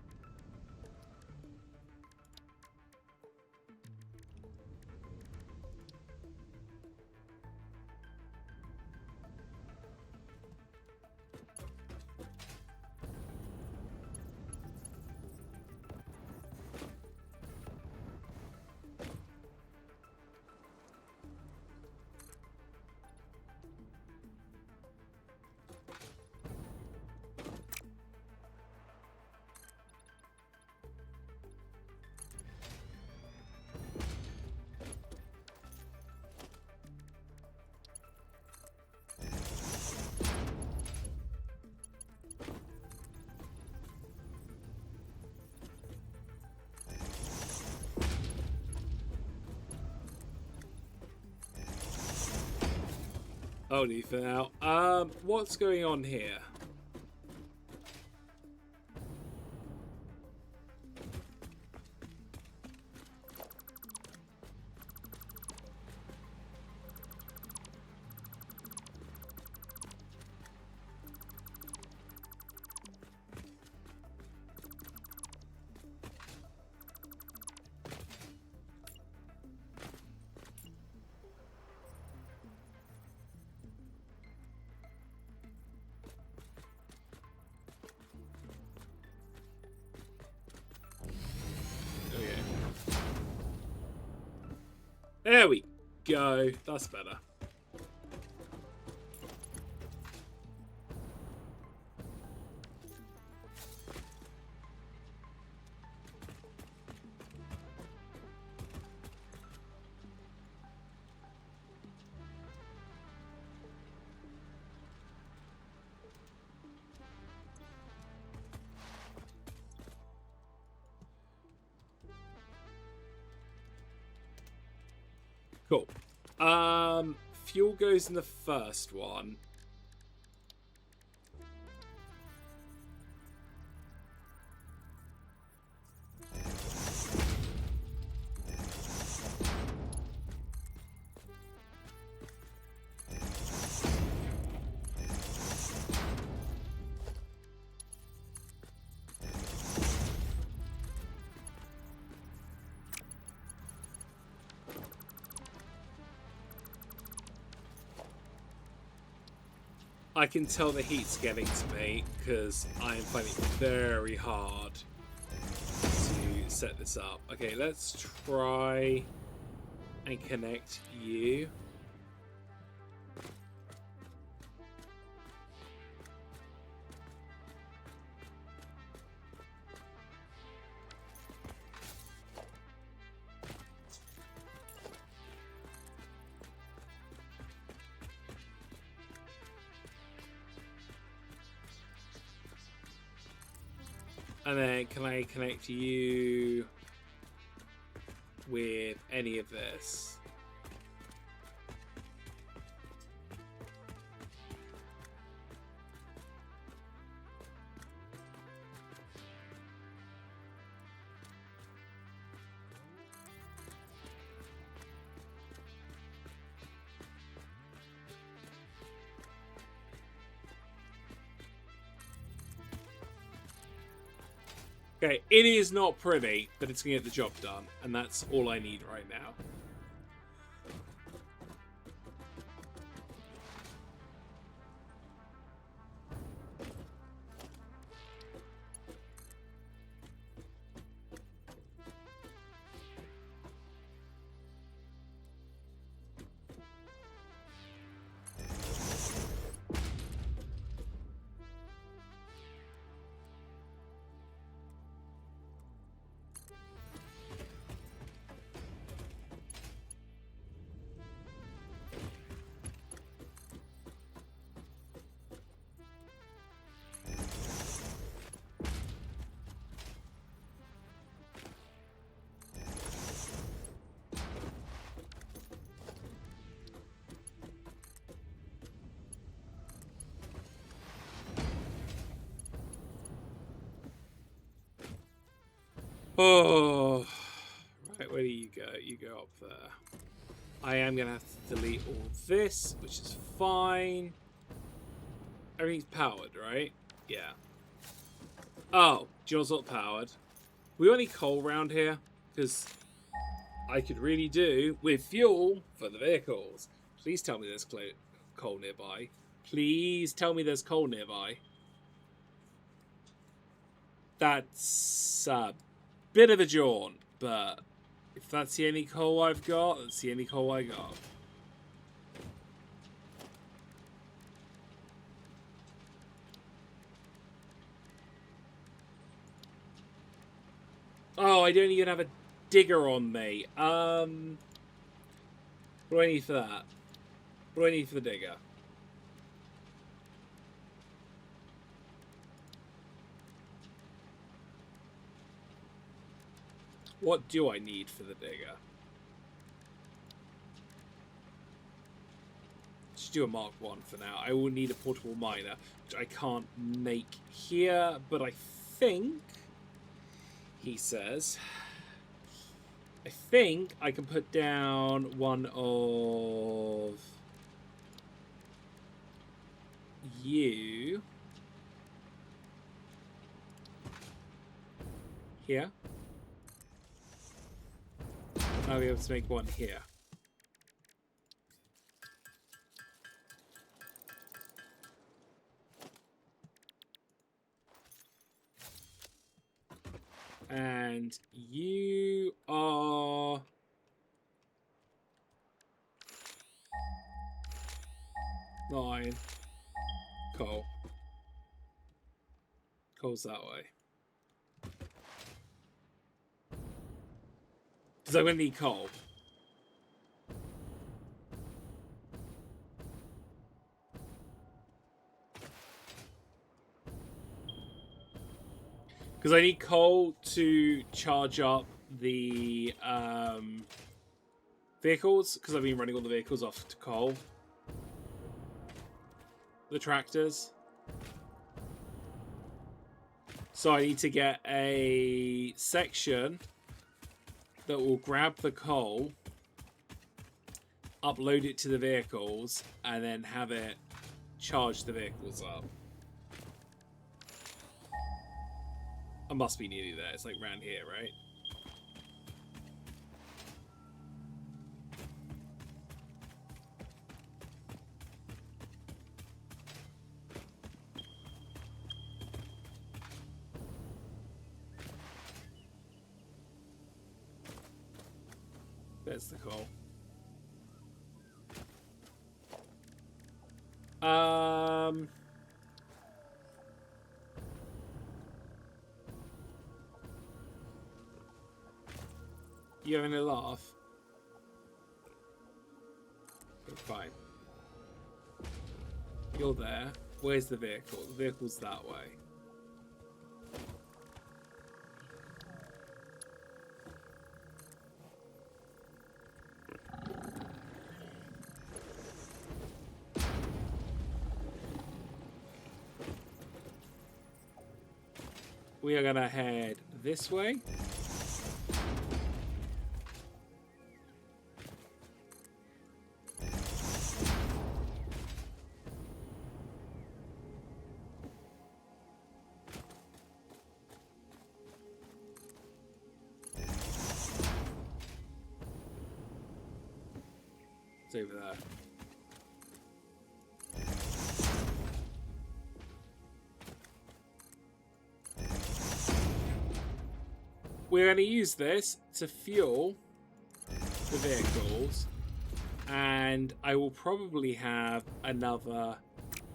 I'll leave for now. What's going on here? There we go. That's better. Cool. Fuel goes in the first one. I can tell the heat's getting to me because I am finding it very hard to set this up. Okay, let's try and connect you. And then can I connect you with any of this? Okay, it is not pretty, but it's going to get the job done, and that's all I need right now. Oh, right, where do you go? You go up there. I am going to have to delete all this, which is fine. Everything's powered, right? Yeah. Oh, John's not powered. We got any coal around here? Because I could really do with fuel for the vehicles. Please tell me there's coal nearby. Please tell me there's coal nearby. That's a bit of a jaunt, but if that's the only coal I've got, that's the only coal I got. Oh, I don't even have a digger on me. What do I need for that? What do I need for the digger? What do I need for the digger? do a Mark 1 for now. I will need a portable miner, which I can't make here, but I think, he says, I think I can put down one of you here. I'll be able to make one here. And you are... Nine. Coal. Coal's that way. Because I'm going to need coal. Because I need coal to charge up the vehicles. Because I've been running all the vehicles off to coal. The tractors. So I need to get a section that will grab the coal, upload it to the vehicles, and then have it charge the vehicles up. I must be nearly there. It's like round here, right? There's the coal. You having a laugh? Okay, fine. You're there. Where's the vehicle? The vehicle's that way. We are going to head this way. It's over there. We're going to use this to fuel the vehicles, and I will probably have another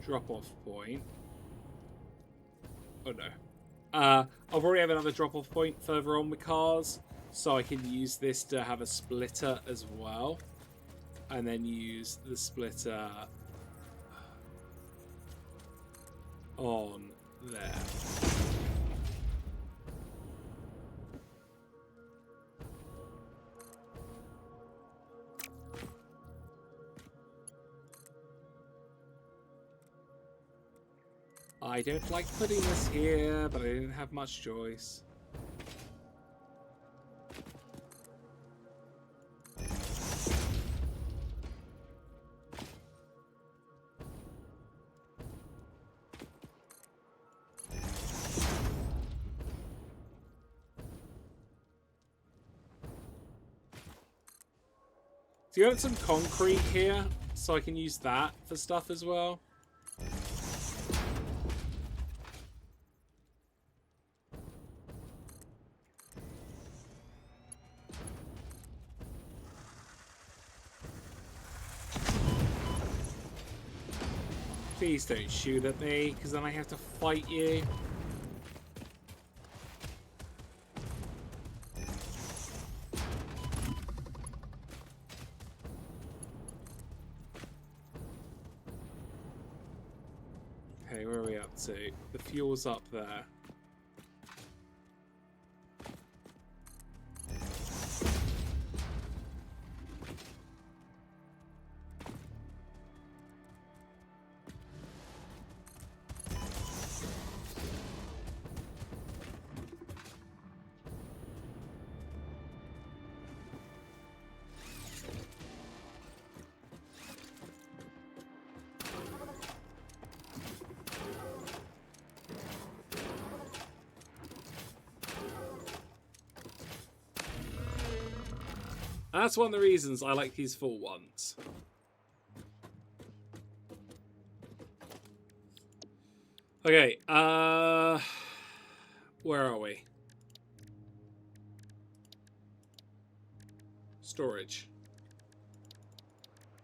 drop-off point. Oh no. I'll probably have another drop-off point further on with cars, so I can use this to have a splitter as well, and then use the splitter on there. I don't like putting this here, but I didn't have much choice. Do you have some concrete here so I can use that for stuff as well? Please don't shoot at me, because then I have to fight you. Okay, where are we up to? The fuel's up there. That's one of the reasons I like these full ones. Okay, where are we? Storage.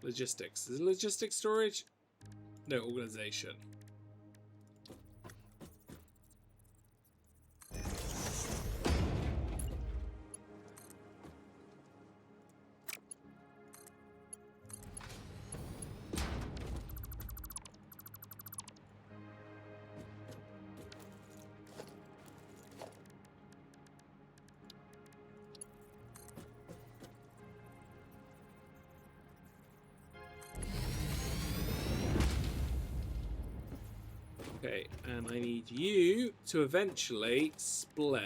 Logistics. Is it logistics storage? No, organization. Okay, and I need you to eventually split.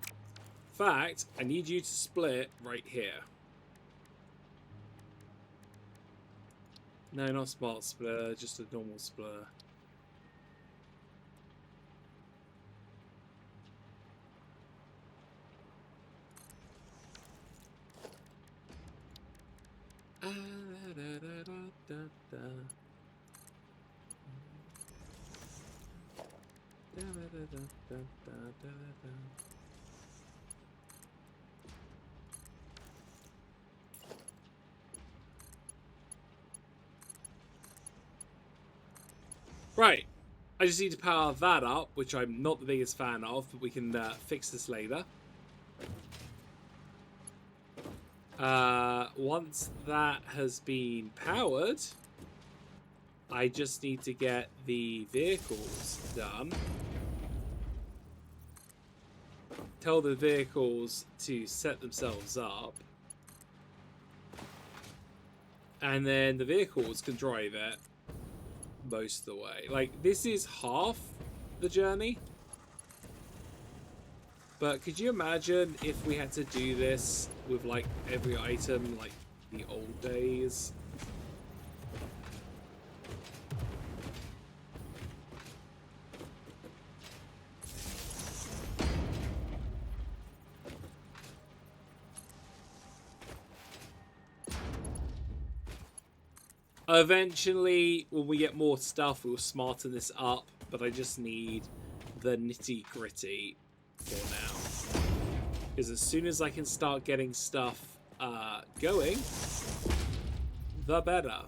In fact, I need you to split right here. No, not smart splitter, just a normal splitter. Right, I just need to power that up, which I'm not the biggest fan of, but we can fix this later. Once that has been powered, I just need to get the vehicles done. Tell the vehicles to set themselves up. And then the vehicles can drive it most of the way. Like, this is half the journey. But could you imagine if we had to do this with, like, every item, like the old days? Eventually, when we get more stuff, we'll smarten this up, but I just need the nitty-gritty for now. Because as soon as I can start getting stuff going, the better.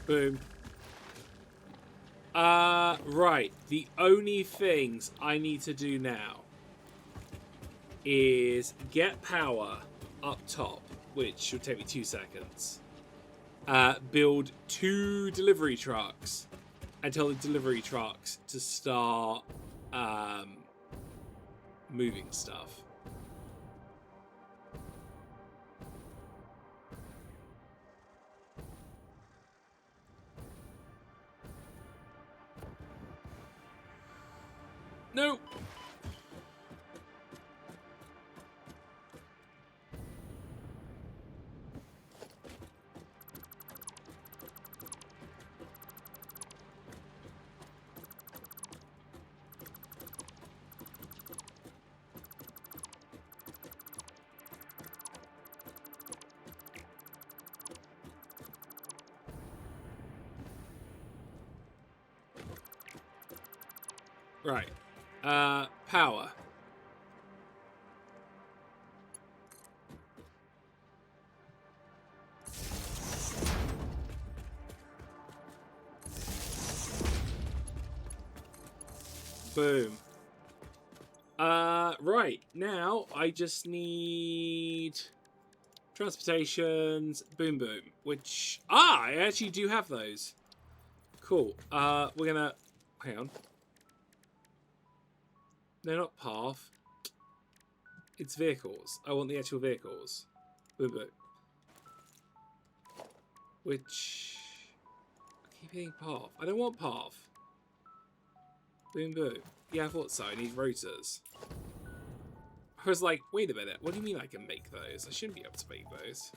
Boom. Right. The only things I need to do now is get power up top, which should take me 2 seconds. Build 2 delivery trucks and tell the delivery trucks to start moving stuff. Nope. Right. Power. Boom. Right. Now, I just need Transportations, boom boom. Which I actually do have those. Cool. We're gonna hang on. No, not path. It's vehicles. I want the actual vehicles. Boom boom. Which I keep hitting path. I don't want path. Boom boom. Yeah, I thought so. I need rotors. I was like, wait a minute. What do you mean I can make those? I shouldn't be able to make those.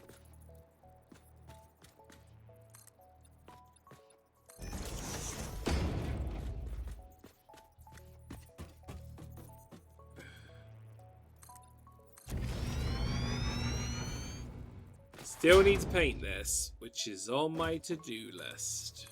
Still need to paint this, which is on my to-do list.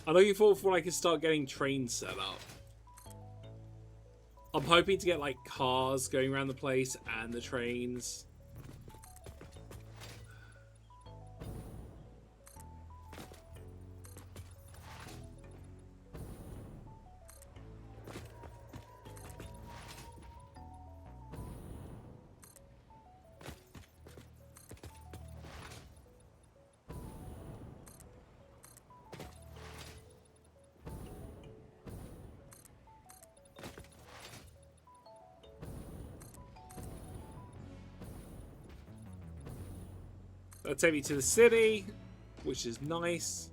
I'm looking forward for when I can start getting trains set up. I'm hoping to get like cars going around the place and the trains. That'll take me to the city, which is nice.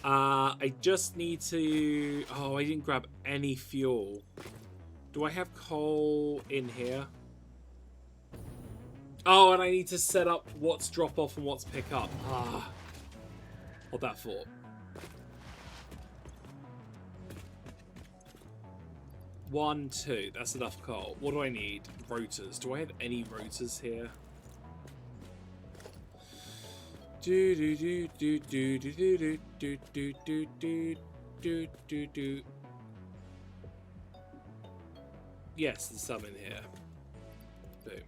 I just need to... Oh, I didn't grab any fuel. Do I have coal in here? Oh, and I need to set up what's drop off and what's pick up. Ah. What that for? One, two. That's enough coal. What do I need? Rotors. Do I have any rotors here? Do do do do do do do do do do do do do do. Yes, there's some in here. Boom.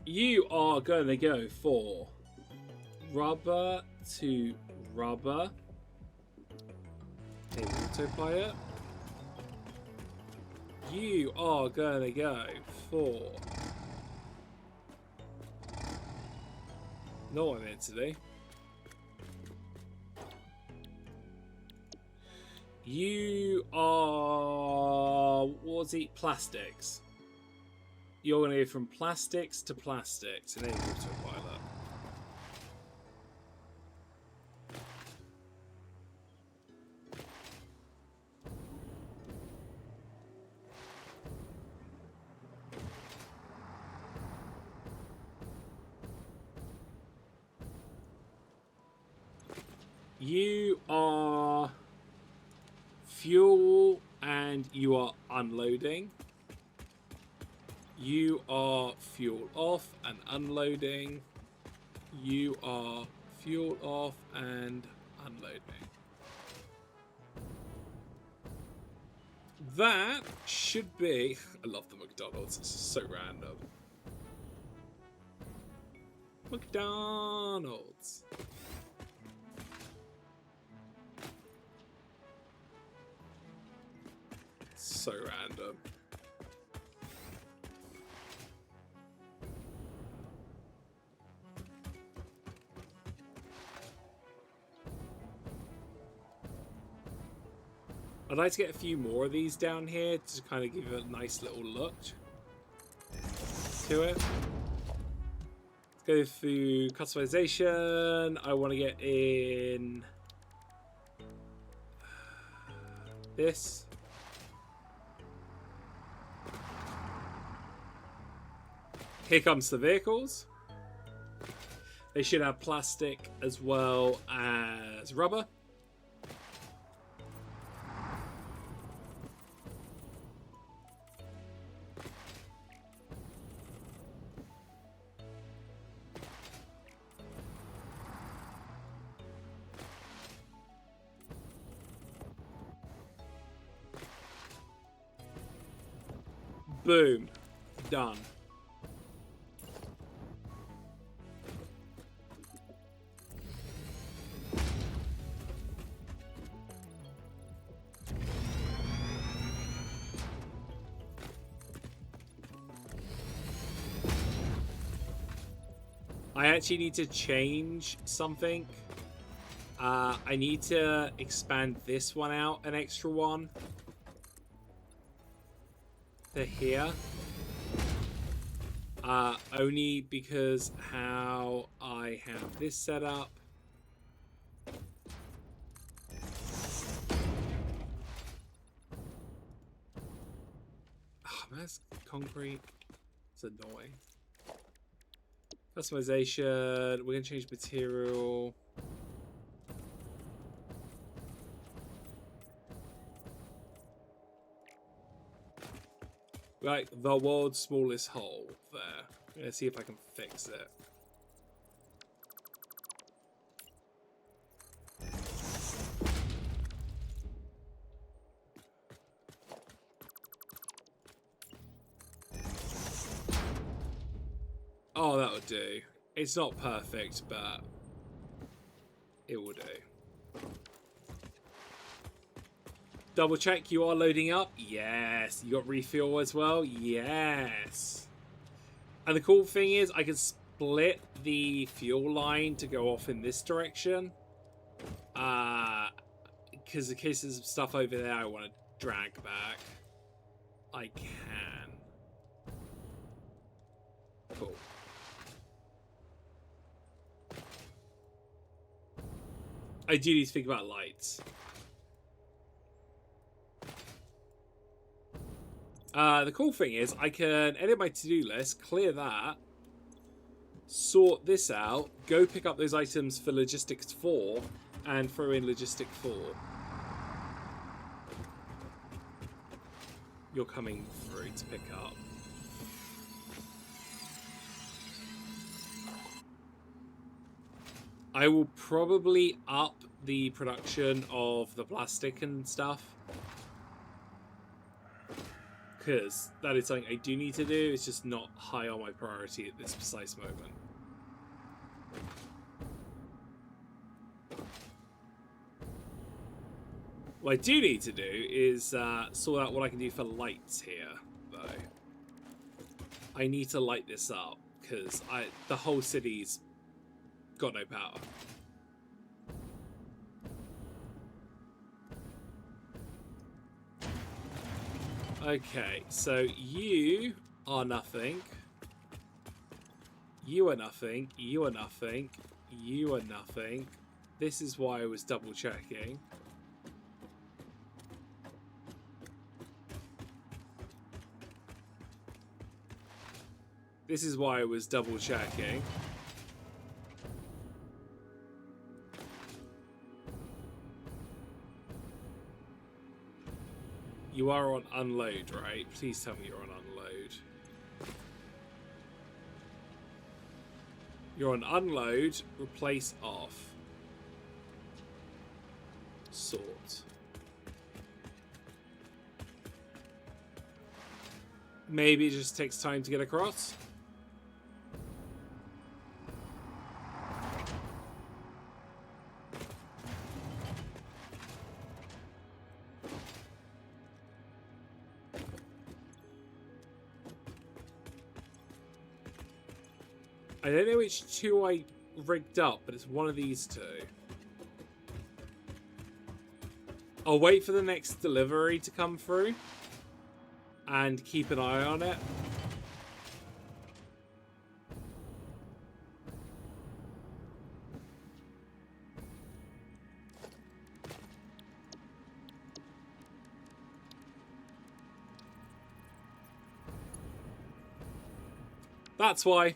You are going to go for rubber to rubber. A multiplier. You are going to go for... Not what I meant to do. You are... What was it? Plastics. You're going to go from plastics to plastics and then autopilot. You are fuel and you are unloading. You are fuel off and unloading. You are fuel off and unloading. That should be... I love the McDonald's. It's so random. McDonald's. So random. I'd like to get a few more of these down here to kind of give it a nice little look to it. Let's go through customization. I want to get in this. Here comes the vehicles. They should have plastic as well as rubber. Boom. Done. I actually need to change something. I need to expand this one out an extra one to here. Only because how I have this set up. Oh, that's concrete. It's annoying. Customization. We're gonna change material. Like the world's smallest hole there. Let's see if I can fix it. Oh, that would do. It's not perfect, but it will do. Double check, you are loading up? Yes. You got refuel as well? Yes. And the cool thing is I can split the fuel line to go off in this direction. Because in case there's some stuff over there I want to drag back, I can. Cool. I do need to think about lights. The cool thing is I can edit my to-do list, clear that, sort this out, go pick up those items for Logistics 4, and throw in Logistic 4. You're coming through to pick up. I will probably up the production of the plastic and stuff, because that is something I do need to do. It's just not high on my priority at this precise moment. What I do need to do is sort out what I can do for lights here, though. I need to light this up, because the whole city's got no power. Okay, so you are nothing. You are nothing. You are nothing. You are nothing. This is why I was double checking. This is why I was double checking. You are on unload, right? Please tell me you're on unload. You're on unload, replace off. Sort. Maybe it just takes time to get across. I don't know which two I rigged up, but it's one of these two. I'll wait for the next delivery to come through and keep an eye on it. That's why.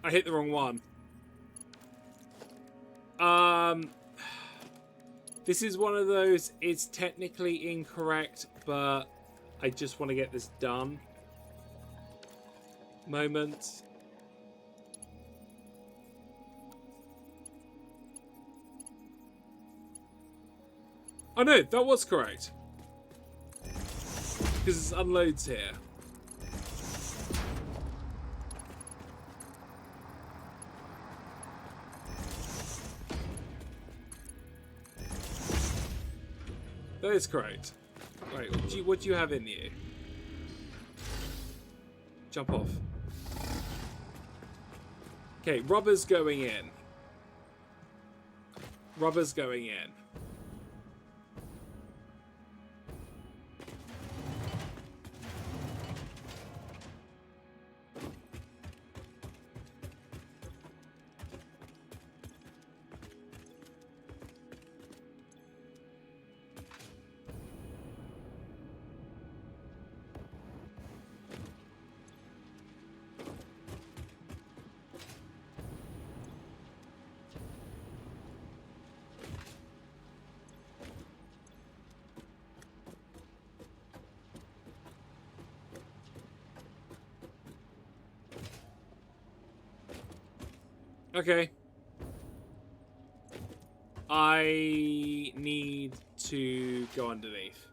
I hit the wrong one. This is one of those, it's technically incorrect, but I just want to get this done moments. Oh no, that was correct. Because it unloads here. That is correct. Right, what do you have in you? Jump off. Okay, rubber's going in. Rubber's going in. Okay. I need to go underneath.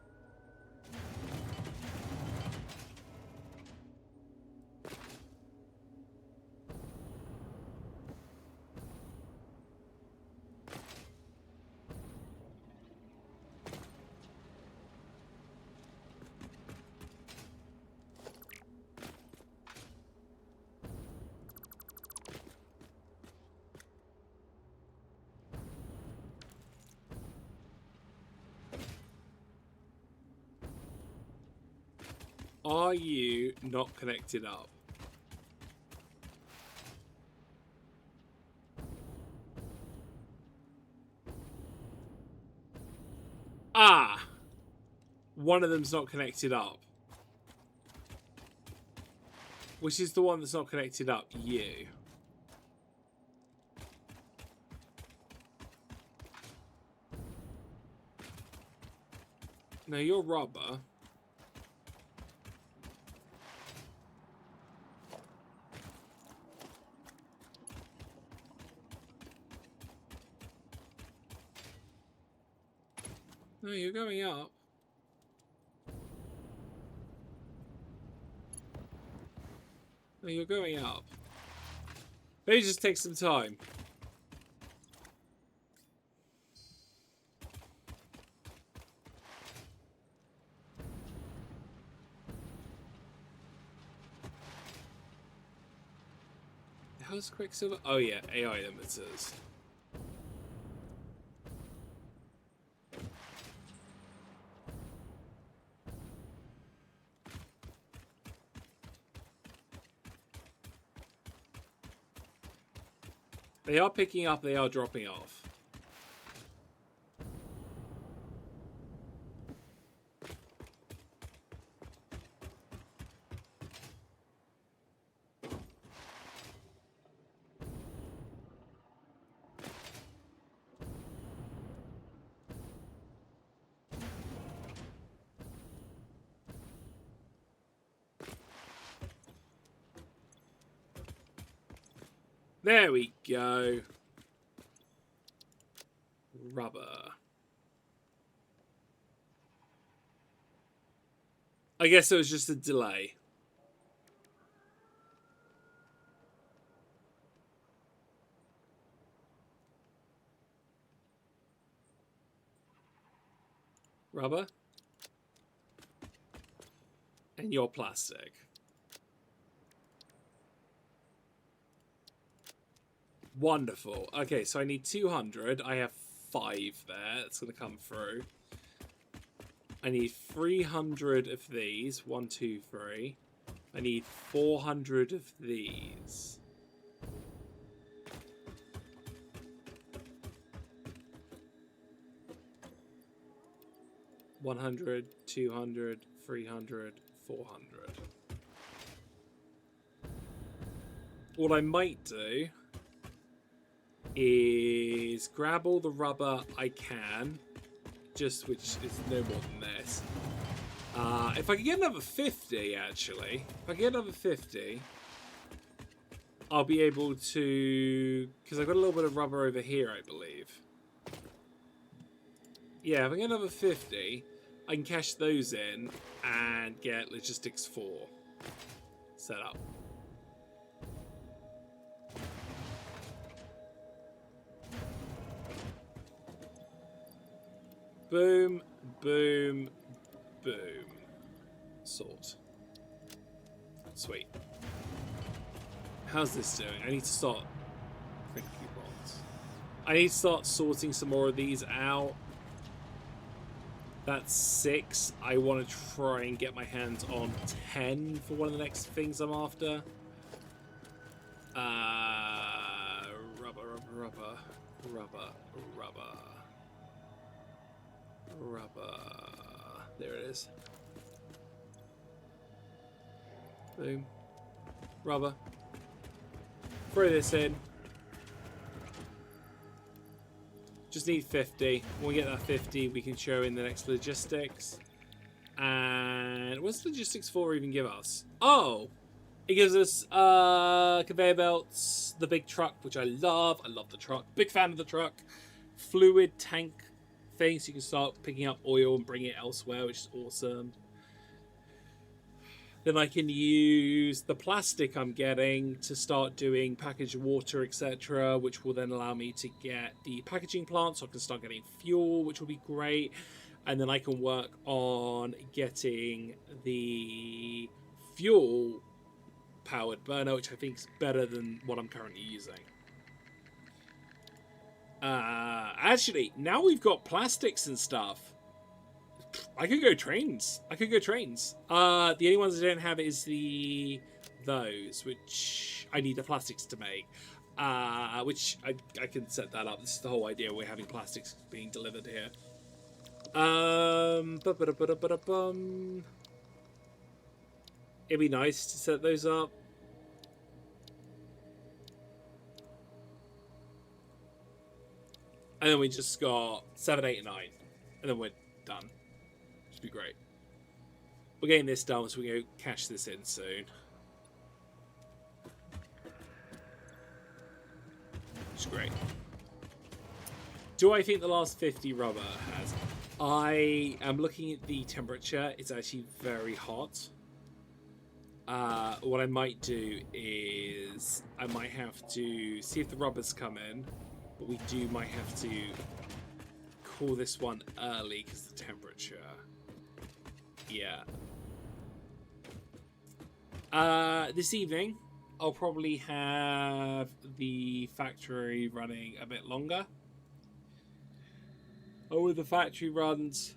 Are you not connected up? Ah! One of them's not connected up. Which is the one that's not connected up? You. No, you're rubber. No, you're going up. No, you're going up. Maybe just take some time. How's Quicksilver? Oh yeah, AI limiters. They are picking up, they are dropping off. There we go. Rubber. I guess it was just a delay. Rubber. And you're plastic. Wonderful. Okay, so I need 200. I have 5 there. That's going to come through. I need 300 of these. 1, 2, 3. I need 400 of these. $100, $200, $300, $400. what I might do is grab all the rubber I can, just which is no more than this. If I can get another 50, actually, if I can get another 50, I'll be able to, because I've got a little bit of rubber over here, I believe. Yeah, if I get another 50, I can cash those in and get Logistics 4 set up. Boom, boom, boom. Sort. Sweet. How's this doing? I need to start print coupons. I need to start sorting some more of these out. That's 6. I want to try and get my hands on 10 for one of the next things I'm after. Rubber. There it is. Boom. Rubber. Throw this in. Just need 50. When we get that 50, we can show in the next logistics. And what's logistics 4 even give us? Oh! It gives us conveyor belts, the big truck, which I love. I love the truck. Big fan of the truck. Fluid tank thing, so you can start picking up oil and bring it elsewhere, which is awesome. Then I can use the plastic I'm getting to start doing packaged water, etc., which will then allow me to get the packaging plant, so I can start getting fuel, which will be great. And then I can work on getting the fuel powered burner, which I think is better than what I'm currently using. Actually, now we've got plastics and stuff. I could go trains. The only ones I don't have is those, which I need the plastics to make. Which I can set that up. This is the whole idea. We're having plastics being delivered here. It'd be nice to set those up. And then we just got 7, 8, and 9. And then we're done. Should be great. We're getting this done, so we can go cash this in soon. Which is great. Do I think the last 50 rubber has? I am looking at the temperature. It's actually very hot. What I might do is I might have to see if the rubbers come in, but we might have to call this one early because the temperature. Yeah. This evening I'll probably have the factory running a bit longer. Oh, with the factory runs,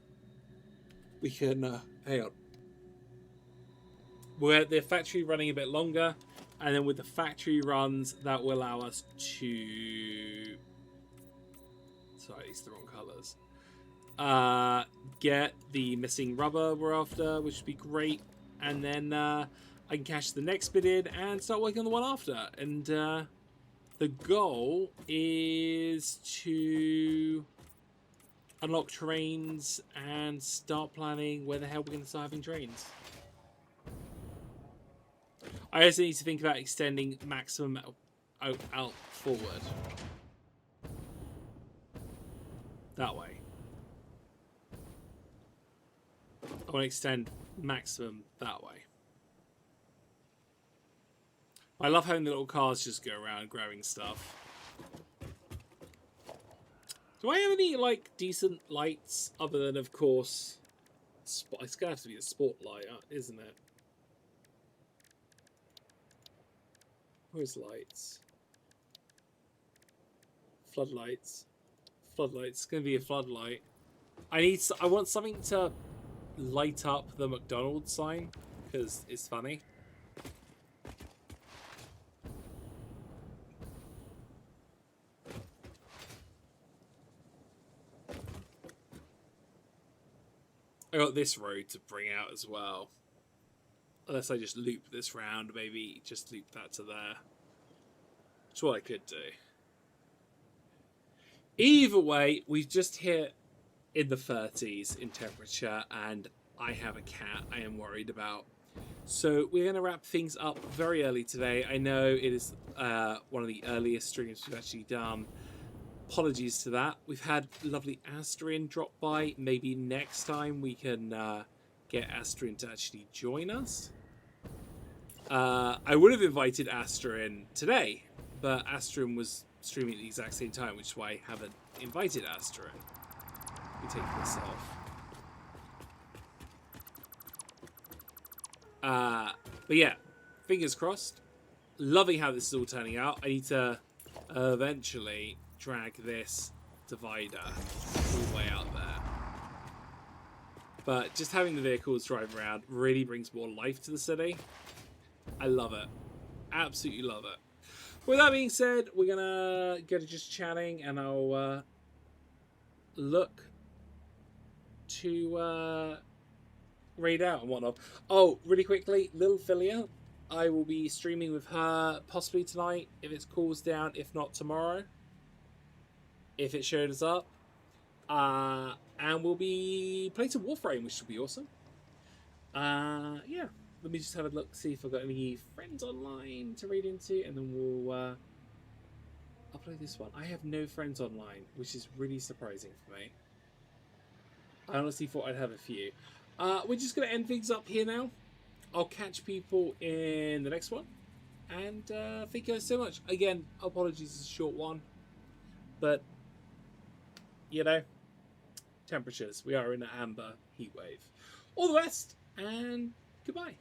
we can hang on. We're at the factory running a bit longer, and then with the factory runs, that will allow us to. Sorry, it's the wrong colours. Get the missing rubber we're after, which would be great, and then I can cash the next bit in and start working on the one after. And the goal is to unlock trains and start planning where the hell we're going to start having trains. I also need to think about extending maximum out forward. That way. I want to extend maximum that way. I love having the little cars just go around grabbing stuff. Do I have any, like, decent lights other than, of course, it's going to have to be a spotlight, isn't it? Where's lights? Floodlights. Floodlights. It's going to be a floodlight. I want something to light up the McDonald's sign, because it's funny. I got this road to bring out as well. Unless I just loop this round, maybe just loop that to there. That's what I could do. Either way, we've just hit in the 30s in temperature, and I have a cat I am worried about. So we're going to wrap things up very early today. I know it is one of the earliest streams we've actually done. Apologies to that. We've had lovely Astrid drop by. Maybe next time we can get Astrid to actually join us. I would have invited Astrid today, but Astrid was streaming at the exact same time, which is why I haven't invited Astrid. Let me take this off. But yeah, fingers crossed. Loving how this is all turning out. I need to eventually drag this divider all the way out there. But just having the vehicles drive around really brings more life to the city. I love it. Absolutely love it. With that being said, we're going to go to just chatting, and I'll look to raid out and whatnot. Oh, really quickly, little Philia. I will be streaming with her possibly tonight if it cools down, if not tomorrow. If it shows up. And we'll be playing some Warframe, which will be awesome. Yeah. Let me just have a look, see if I've got any friends online to raid into, and then we'll upload this one. I have no friends online, which is really surprising for me. I honestly thought I'd have a few. We're just going to end things up here now. I'll catch people in the next one. And thank you guys so much. Again, apologies, it's a short one. But, you know, temperatures. We are in an amber heat wave. All the best, and goodbye.